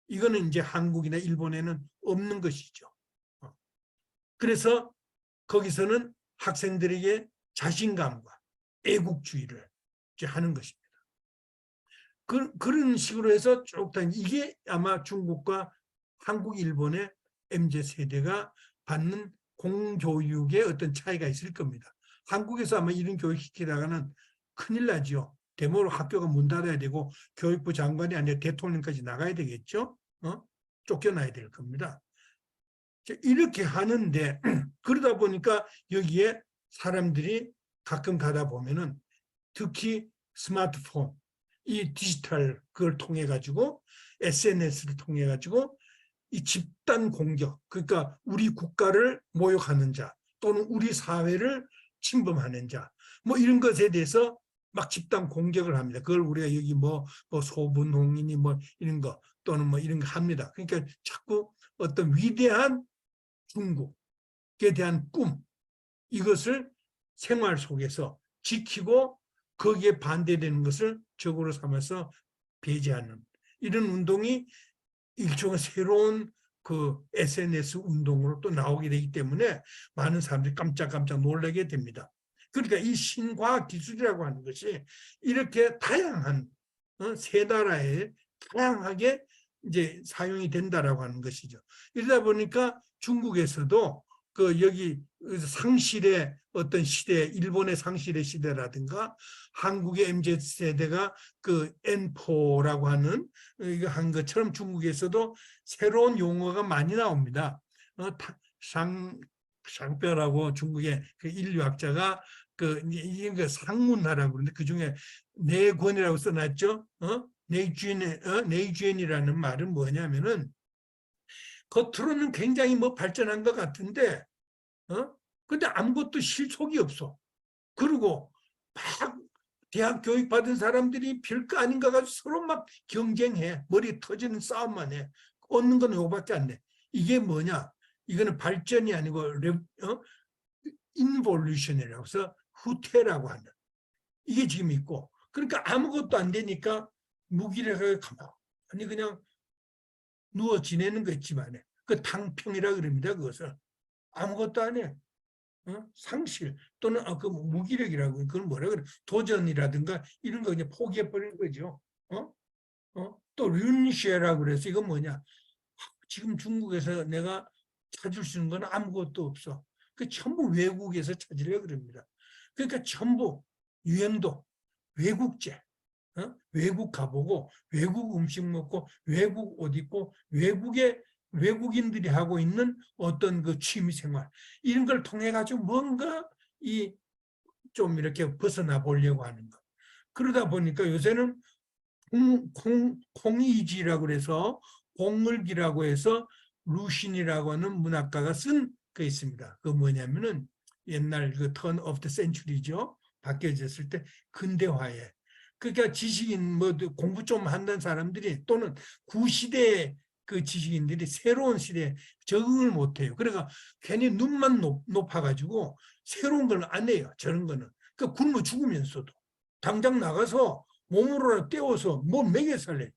이거는 이제 한국이나 일본에는 없는 것이죠. 그래서 거기서는 학생들에게 자신감과 애국주의를 하는 것입니다. 그런 식으로 해서 쭉 이게 아마 중국과 한국, 일본의 MZ세대가 받는 공교육의 어떤 차이가 있을 겁니다. 한국에서 아마 이런 교육 시키다가는 큰일 나죠. 대모로 학교가 문 닫아야 되고 교육부 장관이 아니라 대통령까지 나가야 되겠죠. 쫓겨나야 될 겁니다. 이렇게 하는데 그러다 보니까 여기에 사람들이 가끔 가다 보면은 특히 스마트폰, 이 디지털 그걸 통해 가지고 SNS를 통해 가지고 이 집단 공격, 그러니까 우리 국가를 모욕하는 자 또는 우리 사회를 침범하는 자, 뭐 이런 것에 대해서 막 집단 공격을 합니다. 그걸 우리가 여기 뭐 소분홍이니 뭐 이런 거 또는 뭐 이런 거 합니다. 그러니까 자꾸 어떤 위대한 중국에 대한 꿈, 이것을 생활 속에서 지키고 거기에 반대되는 것을 적으로 삼아서 배제하는 이런 운동이 일종의 새로운 그 SNS 운동으로 또 나오게 되기 때문에 많은 사람들이 깜짝깜짝 놀라게 됩니다. 그러니까 이 신과학 기술이라고 하는 것이 이렇게 다양한 세 나라에 다양하게 이제 사용이 된다라고 하는 것이죠. 이러다 보니까 중국에서도 그 여기 상실의 어떤 시대, 일본의 상실의 시대라든가 한국의 MZ세대가 그 N4라고 하는 이거 한 것처럼 중국에서도 새로운 용어가 많이 나옵니다. 샹뼈라고 중국의 그 인류학자가 이게 그 상문화라고 그러는데 그 중에 네 권이라고 써놨죠. 네이주엔이라는 말은 뭐냐면은 겉으로는 굉장히 뭐 발전한 것 같은데, 근데 아무것도 실속이 없어. 그리고 막 대학 교육 받은 사람들이 별거 아닌가 가지고 서로 막 경쟁해. 머리 터지는 싸움만 해. 얻는 건 요거밖에 안 돼. 이게 뭐냐? 이거는 발전이 아니고 인볼루션이라고 해서 후퇴라고 하는. 이게 지금 있고. 그러니까 아무것도 안 되니까 무기력하게 가만히 그냥 누워 지내는 거 있지만 그 당평이라 그럽니다. 그것을. 아무것도 안 해. 상실 또는 그 무기력이라고 그건 뭐라 그래? 도전이라든가 이런 거 그냥 포기해 버리는 거죠. 또 륜시에라고 그래서 이건 뭐냐? 지금 중국에서 내가 찾을 수 있는 건 아무것도 없어. 그 전부 외국에서 찾으려 그럽니다. 그러니까 전부 유행도 외국제, 외국 가보고 외국 음식 먹고 외국 옷 입고 외국인들이 하고 있는 어떤 그 취미생활 이런 걸 통해 가지고 뭔가 좀 이렇게 벗어나 보려고 하는 거. 그러다 보니까 요새는 콩이지라고 그래서 공을기라고 해서 루신이라고 하는 문학가가 쓴 거 있습니다. 그 뭐냐면은 옛날 그 턴 오브 더 센츄리죠. 바뀌어졌을 때 근대화에. 그러니까 지식인 뭐 공부 좀 한다는 사람들이 또는 구시대 그 지식인들이 새로운 시대에 적응을 못해요. 그러니까 괜히 눈만 높아가지고 새로운 걸 안 해요. 저런 거는. 그러니까 굶어 죽으면서도 당장 나가서 몸으로 때워서 뭘 먹여 살래.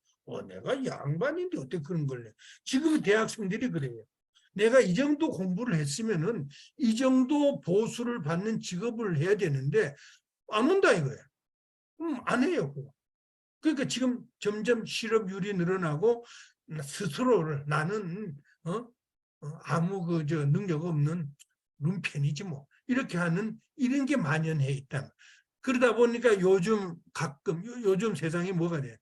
내가 양반인데 어떻게 그런 걸 해. 지금 대학생들이 그래요. 내가 이 정도 공부를 했으면은 이 정도 보수를 받는 직업을 해야 되는데 안 온다 이거야. 안 해요. 그러니까 지금 점점 실업률이 늘어나고 스스로를 나는 아무 능력 없는 룸펜이지 뭐 이렇게 하는 이런 게 만연해 있다. 그러다 보니까 요즘 가끔 요즘 세상에 뭐가 돼?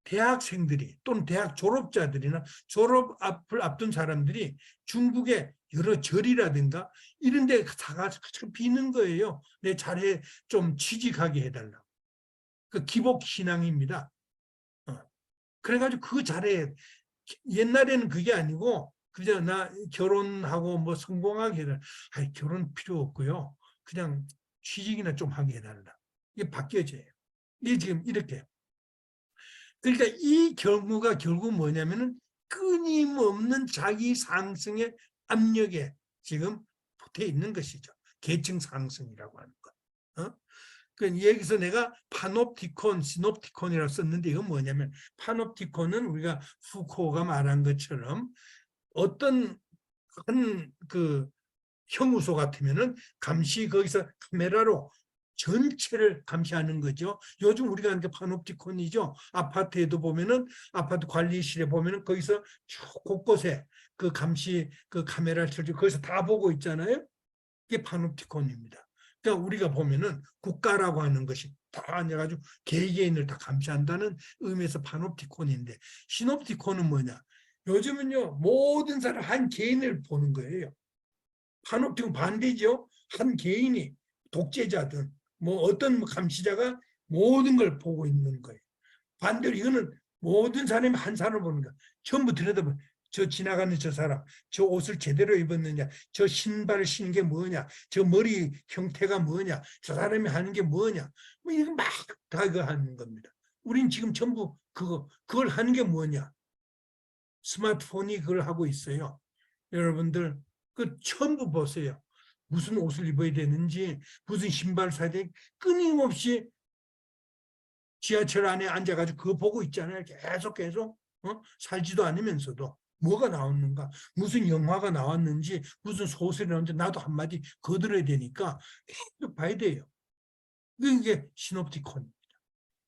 대학생들이 또는 대학 졸업자들이나 졸업 앞을 앞둔 사람들이 중국의 여러 절이라든가 이런 데 가서 비는 거예요. 내 자리에 좀 취직하게 해달라고. 그 기복 신앙입니다. 그래가지고 그 자리에 옛날에는 그게 아니고 그냥 나 결혼하고 뭐 성공하게 해달라. 아니 결혼 필요 없고요. 그냥 취직이나 좀 하게 해달라. 이게 바뀌어져요. 이게 지금 이렇게. 그러니까 이 경우가 결국 뭐냐면은 끊임없는 자기 상승의 압력에 지금 붙어 있는 것이죠. 계층 상승이라고 하는 것. 그러니까 여기서 내가 파놉티콘, 시놉티콘이라고 썼는데 이건 뭐냐면 파놉티콘은 우리가 후코가 말한 것처럼 어떤 한 형우소 같으면은 감시 거기서 카메라로 전체를 감시하는 거죠. 요즘 우리가 하는 게 파놉티콘이죠. 아파트에도 보면은 아파트 관리실에 보면은 거기서 쭉 곳곳에 그 감시 그 카메라를 설치 거기서 다 보고 있잖아요. 이게 파놉티콘입니다. 그러니까 우리가 보면은 국가라고 하는 것이 다 앉아가지고 개개인을 다 감시한다는 의미에서 파놉티콘인데 시놉티콘은 뭐냐? 요즘은요 모든 사람 한 개인을 보는 거예요. 파놉틱은 반대죠. 한 개인이 독재자든 뭐 어떤 감시자가 모든 걸 보고 있는 거예요. 반대로 이거는 모든 사람이 한 사람을 보는 거야. 전부 들여다보면 저 지나가는 저 사람, 저 옷을 제대로 입었느냐, 저 신발을 신은 게 뭐냐, 저 머리 형태가 뭐냐, 저 사람이 하는 게 뭐냐, 뭐 이거 막 다 그거 하는 겁니다. 우린 지금 전부 그걸 하는 게 뭐냐? 스마트폰이 그걸 하고 있어요. 여러분들 그 전부 보세요. 무슨 옷을 입어야 되는지, 무슨 신발 사야 되는지 끊임없이 지하철 안에 앉아가지고 그거 보고 있잖아요. 계속 살지도 않으면서도 뭐가 나오는가, 무슨 영화가 나왔는지, 무슨 소설이 나왔는지 나도 한마디 거들어야 되니까 계속 봐야 돼요. 이게 시놉티콘입니다.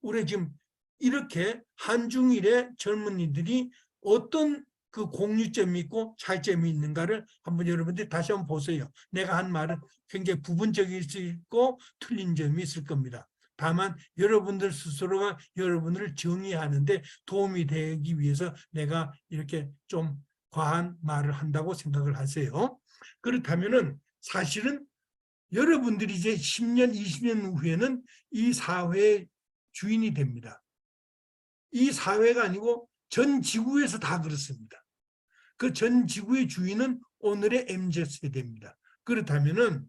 우리 지금 이렇게 한중일의 젊은이들이 어떤 그 공유점이 있고 차이점이 있는가를 한번 여러분들이 다시 한번 보세요. 내가 한 말은 굉장히 부분적일 수 있고 틀린 점이 있을 겁니다. 다만 여러분들 스스로가 여러분을 정의하는데 도움이 되기 위해서 내가 이렇게 좀 과한 말을 한다고 생각을 하세요. 그렇다면은 사실은 여러분들이 이제 10년, 20년 후에는 이 사회의 주인이 됩니다. 이 사회가 아니고 전 지구에서 다 그렇습니다. 그 전 지구의 주인은 오늘의 MZ세대입니다. 그렇다면은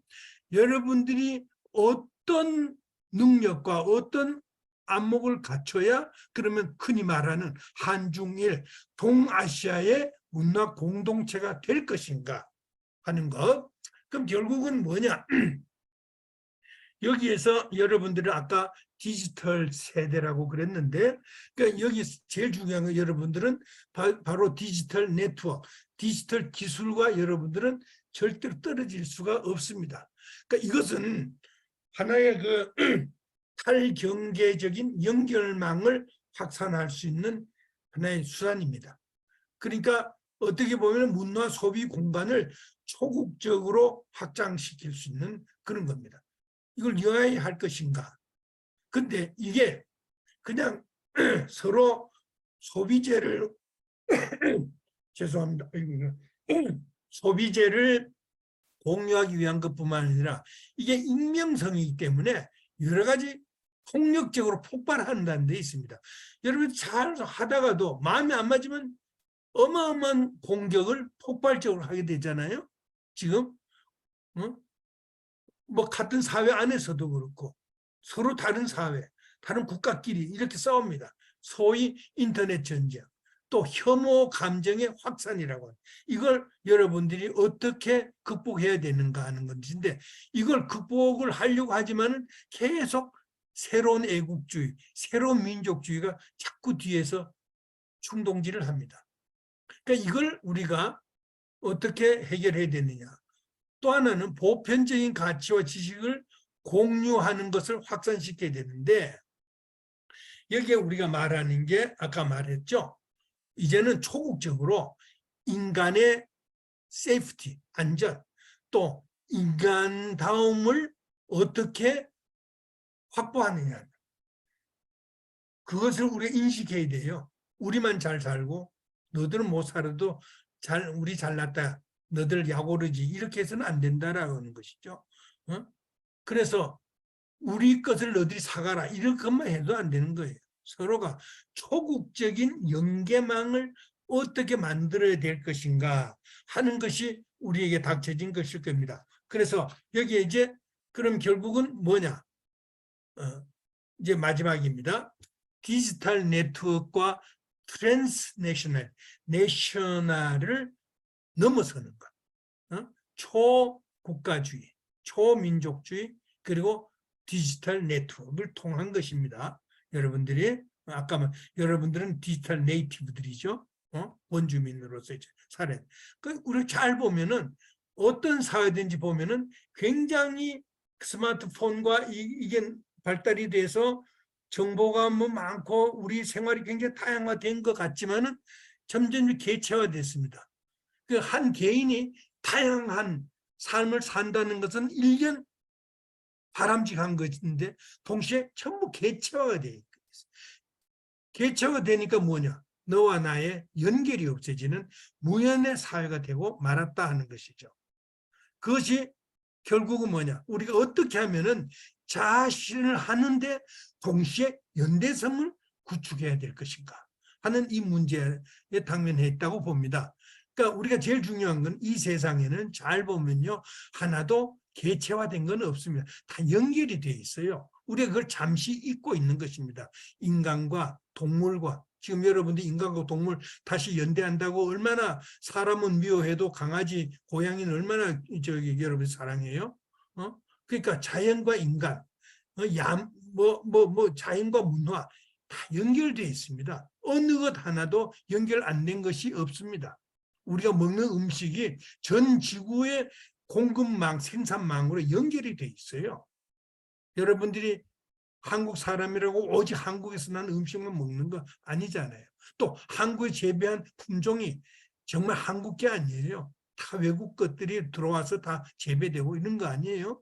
여러분들이 어떤 능력과 어떤 안목을 갖춰야 그러면 흔히 말하는 한중일 동아시아의 문화 공동체가 될 것인가 하는 것. 그럼 결국은 뭐냐? 여기에서 여러분들은 아까 디지털 세대라고 그랬는데 그러니까 여기 제일 중요한 건 여러분들은 바로 디지털 네트워크, 디지털 기술과 여러분들은 절대로 떨어질 수가 없습니다. 그러니까 이것은 하나의 탈경계적인 연결망을 확산할 수 있는 하나의 수단입니다. 그러니까 어떻게 보면 문화 소비 공간을 초국적으로 확장시킬 수 있는 그런 겁니다. 이걸 여야히 할 것인가? 근데 이게 그냥 서로 소비재를 죄송합니다. 소비재를 공유하기 위한 것뿐만 아니라 이게 익명성이기 때문에 여러 가지 폭력적으로 폭발한다는 데 있습니다. 여러분 잘 하다가도 마음에 안 맞으면 어마어마한 공격을 폭발적으로 하게 되잖아요. 지금 뭐 같은 사회 안에서도 그렇고 서로 다른 사회, 다른 국가끼리 이렇게 싸웁니다. 소위 인터넷 전쟁, 또 혐오 감정의 확산이라고 합니다. 이걸 여러분들이 어떻게 극복해야 되는가 하는 건데 이걸 극복을 하려고 하지만 계속 새로운 애국주의, 새로운 민족주의가 자꾸 뒤에서 충동질을 합니다. 그러니까 이걸 우리가 어떻게 해결해야 되느냐. 또 하나는 보편적인 가치와 지식을 공유하는 것을 확산시켜야 되는데 여기에 우리가 말하는 게 아까 말했죠. 이제는 초국적으로 인간의 세이프티, 안전, 또 인간다움을 어떻게 확보하느냐. 그것을 우리가 인식해야 돼요. 우리만 잘 살고 너들은 못 살아도 우리 잘났다. 너들 약오르지. 이렇게 해서는 안 된다라는 것이죠. 어? 그래서 우리 것을 너들이 사가라. 이런 것만 해도 안 되는 거예요. 서로가 초국적인 연계망을 어떻게 만들어야 될 것인가 하는 것이 우리에게 닥쳐진 것일 겁니다. 그래서 여기에 이제 그럼 결국은 뭐냐? 이제 마지막입니다. 디지털 네트워크와 트랜스내셔널, 내셔널을 넘어서는 것. 초국가주의, 초민족주의, 그리고 디지털 네트워크를 통한 것입니다. 여러분들이 아까 여러분들은 디지털 네이티브들이죠. 원주민으로서 살아. 우리 잘 보면은 어떤 사회든지 보면은 굉장히 스마트폰과 이게 발달이 돼서 정보가 뭐 많고 우리 생활이 굉장히 다양화된 것 같지만은 점점 개체화됐습니다. 그 한 개인이 다양한 삶을 산다는 것은 일견 바람직한 것인데 동시에 전부 개체화가 돼 있어요. 개체화가 되니까 뭐냐? 너와 나의 연결이 없어지는 무연의 사회가 되고 말았다 하는 것이죠. 그것이 결국은 뭐냐? 우리가 어떻게 하면은 자신을 하는데 동시에 연대성을 구축해야 될 것인가 하는 이 문제에 당면했다고 봅니다. 그러니까 우리가 제일 중요한 건 이 세상에는 잘 보면요. 하나도 개체화된 건 없습니다. 다 연결이 되어 있어요. 우리가 그걸 잠시 잊고 있는 것입니다. 인간과 동물과 지금 여러분들 인간과 동물 다시 연대한다고 얼마나 사람은 미워해도 강아지, 고양이는 얼마나 여러분 사랑해요? 그러니까 자연과 인간, 자연과 문화 다 연결되어 있습니다. 어느 것 하나도 연결 안 된 것이 없습니다. 우리가 먹는 음식이 전 지구의 공급망, 생산망으로 연결이 돼 있어요. 여러분들이 한국 사람이라고 오직 한국에서 난 음식만 먹는 거 아니잖아요. 또 한국에 재배한 품종이 정말 한국 게 아니에요. 다 외국 것들이 들어와서 다 재배되고 있는 거 아니에요.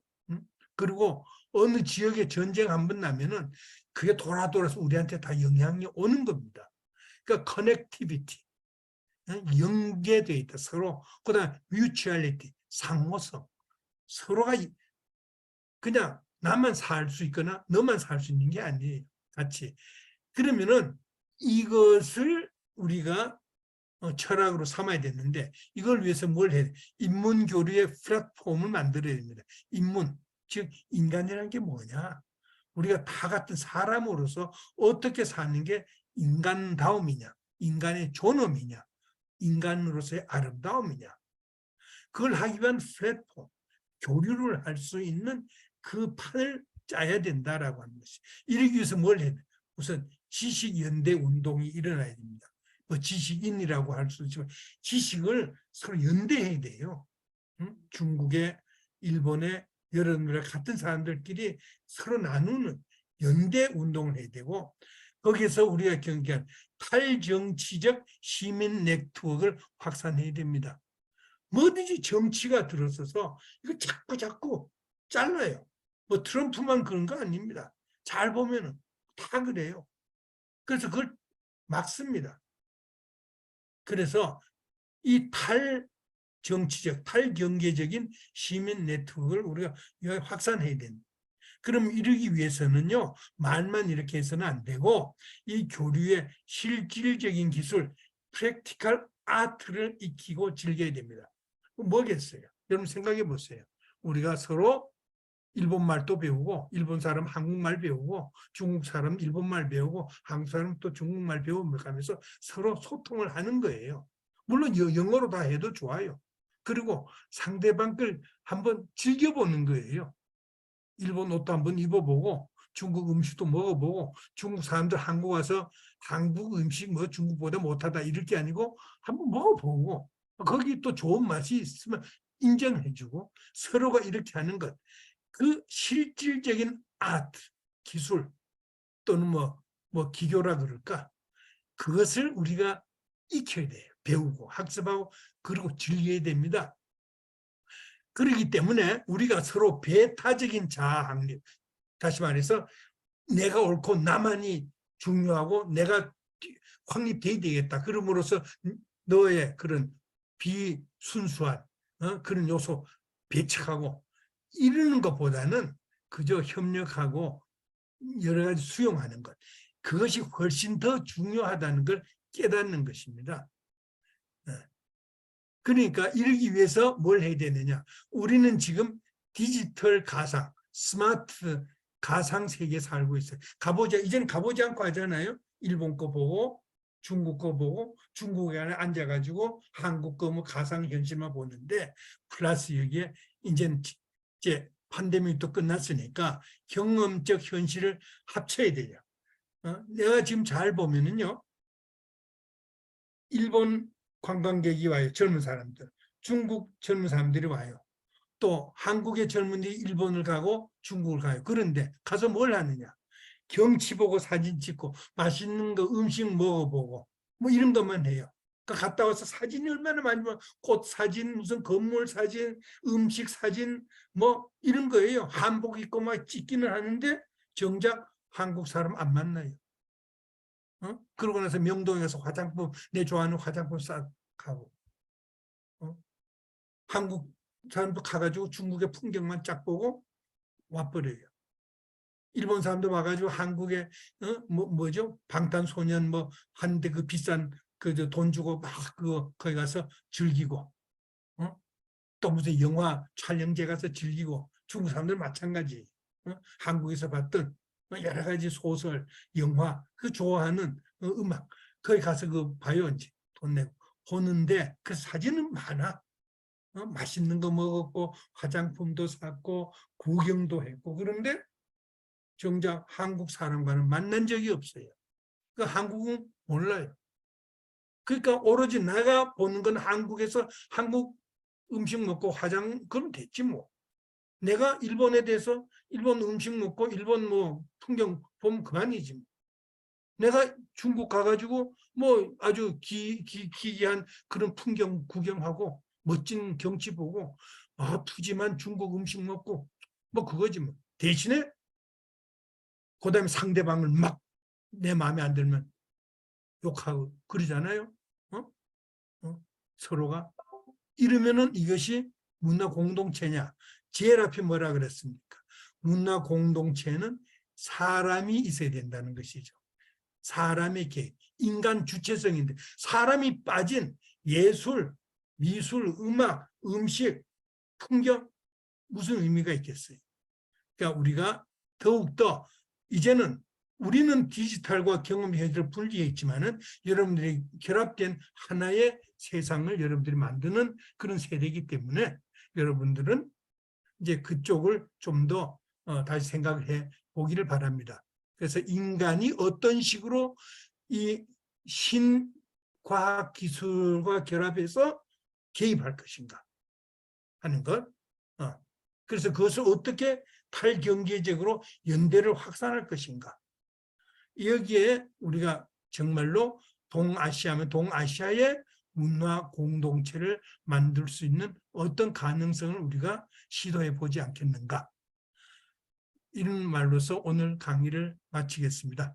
그리고 어느 지역에 전쟁 한번 나면은 그게 돌아서 우리한테 다 영향이 오는 겁니다. 그러니까 커넥티비티, 연계되어 있다. 서로. 그다음 뮤추얼리티, 상호성. 서로가 그냥 나만 살 수 있거나 너만 살 수 있는 게 아니에요. 같이. 그러면은 이것을 우리가 철학으로 삼아야 되는데 이걸 위해서 뭘 해야 돼? 인문교류의 플랫폼을 만들어야 됩니다. 인문, 즉 인간이라는 게 뭐냐? 우리가 다 같은 사람으로서 어떻게 사는 게 인간다움이냐? 인간의 존엄이냐? 인간으로서의 아름다움이냐? 그걸 하기 위한 플랫폼, 교류를 할 수 있는 그 판을 짜야 된다라고 하는 것이. 이러기 위해서 뭘 해야 돼? 우선 지식연대 운동이 일어나야 됩니다. 뭐 지식인이라고 할 수 있지만 지식을 서로 연대해야 돼요. 중국에 일본에 여러분들 같은 사람들끼리 서로 나누는 연대 운동을 해야 되고 거기서 우리가 경계한 탈정치적 시민 네트워크를 확산해야 됩니다. 뭐든지 정치가 들어서서 이거 자꾸 잘라요. 뭐 트럼프만 그런 거 아닙니다. 잘 보면은 다 그래요. 그래서 그걸 막습니다. 그래서 이 탈정치적, 탈경제적인 시민 네트워크를 우리가 확산해야 됩니다. 그럼 이러기 위해서는요, 말만 이렇게 해서는 안 되고, 이 교류의 실질적인 기술, 프랙티컬 아트를 익히고 즐겨야 됩니다. 뭐겠어요? 여러분 생각해 보세요. 우리가 서로 일본말도 배우고, 일본 사람 한국말 배우고, 중국 사람 일본말 배우고, 한국 사람 또 중국말 배우면서 서로 소통을 하는 거예요. 물론 영어로 다 해도 좋아요. 그리고 상대방 걸 한번 즐겨보는 거예요. 일본 옷도 한번 입어보고 중국 음식도 먹어보고 중국 사람들 한국 와서 한국 음식 뭐 중국보다 못하다 이럴 게 아니고 한번 먹어보고 거기 또 좋은 맛이 있으면 인정해주고 서로가 이렇게 하는 것. 그 실질적인 아트, 기술 또는 뭐 기교라 그럴까? 그것을 우리가 익혀야 돼요. 배우고 학습하고 그리고 즐겨야 됩니다. 그렇기 때문에 우리가 서로 배타적인 자아 확립, 다시 말해서 내가 옳고 나만이 중요하고 내가 확립돼야 되겠다. 그럼으로써 너의 그런 비순수한 그런 요소 배척하고 이러는 것보다는 그저 협력하고 여러 가지 수용하는 것. 그것이 훨씬 더 중요하다는 걸 깨닫는 것입니다. 그러니까 이러기 위해서 뭘 해야 되느냐. 우리는 지금 디지털 가상, 스마트 가상 세계에 살고 있어요. 가보자. 이제는 가보지 않고 하잖아요. 일본 거 보고 중국 거 보고 중국에 앉아가지고 한국 거 뭐 가상 현실만 보는데 플러스 여기에 이제 팬데믹도 끝났으니까 경험적 현실을 합쳐야 돼요. 내가 지금 잘 보면은요. 일본 관광객이 와요. 젊은 사람들. 중국 젊은 사람들이 와요. 또 한국의 젊은이들이 일본을 가고 중국을 가요. 그런데 가서 뭘 하느냐. 경치 보고 사진 찍고 맛있는 거 음식 먹어보고 뭐 이런 것만 해요. 그러니까 갔다 와서 사진이 얼마나 많이 뭐 꽃 사진, 무슨 건물 사진, 음식 사진 뭐 이런 거예요. 한복 입고 막 찍기는 하는데 정작 한국 사람 안 만나요. 그러고 나서 명동에 가서 화장품, 내 좋아하는 화장품 싹 가고. 한국 사람도 가가지고 중국의 풍경만 쫙 보고 와버려요. 일본 사람도 와가지고 한국에 뭐죠 방탄소년 뭐 한데 그 비싼 그 돈 주고 막 그거 거기 가서 즐기고 또 무슨 영화 촬영제 가서 즐기고 중국 사람들 마찬가지 한국에서 봤던 여러 가지 소설 영화 그 좋아하는 음악 거기 가서 그 봐요 이제 돈 내고 보는데 그 사진은 많아. 맛있는 거 먹었고 화장품도 샀고 구경도 했고 그런데 정작 한국 사람과는 만난 적이 없어요. 그 한국은 몰라요. 그러니까 오로지 내가 보는 건 한국에서 한국 음식 먹고 화장 그럼 됐지 뭐. 내가 일본에 대해서 일본 음식 먹고 일본 뭐 풍경 보면 그만이지 뭐. 내가 중국 가가지고 뭐 아주 기이한 그런 풍경 구경하고 멋진 경치 보고 아 푸짐한 중국 음식 먹고 뭐 그거지 뭐. 대신에 그다음에 상대방을 막 내 마음에 안 들면 욕하고 그러잖아요. 서로가 이러면은 이것이 문화 공동체냐? 제일 앞에 뭐라 그랬습니까? 문화 공동체는 사람이 있어야 된다는 것이죠. 사람의 계획, 인간 주체성인데 사람이 빠진 예술, 미술, 음악, 음식, 풍경 무슨 의미가 있겠어요? 그러니까 우리가 더욱더 이제는 우리는 디지털과 경험 현실을 분리했지만은 여러분들이 결합된 하나의 세상을 여러분들이 만드는 그런 세대이기 때문에 여러분들은 이제 그쪽을 좀 더 다시 생각을 해 보기를 바랍니다. 그래서 인간이 어떤 식으로 이 신과학 기술과 결합해서 개입할 것인가 하는 것. 그래서 그것을 어떻게 탈경제적으로 연대를 확산할 것인가. 여기에 우리가 정말로 동아시아면 동아시아의 문화 공동체를 만들 수 있는 어떤 가능성을 우리가 시도해 보지 않겠는가. 이런 말로서 오늘 강의를 마치겠습니다.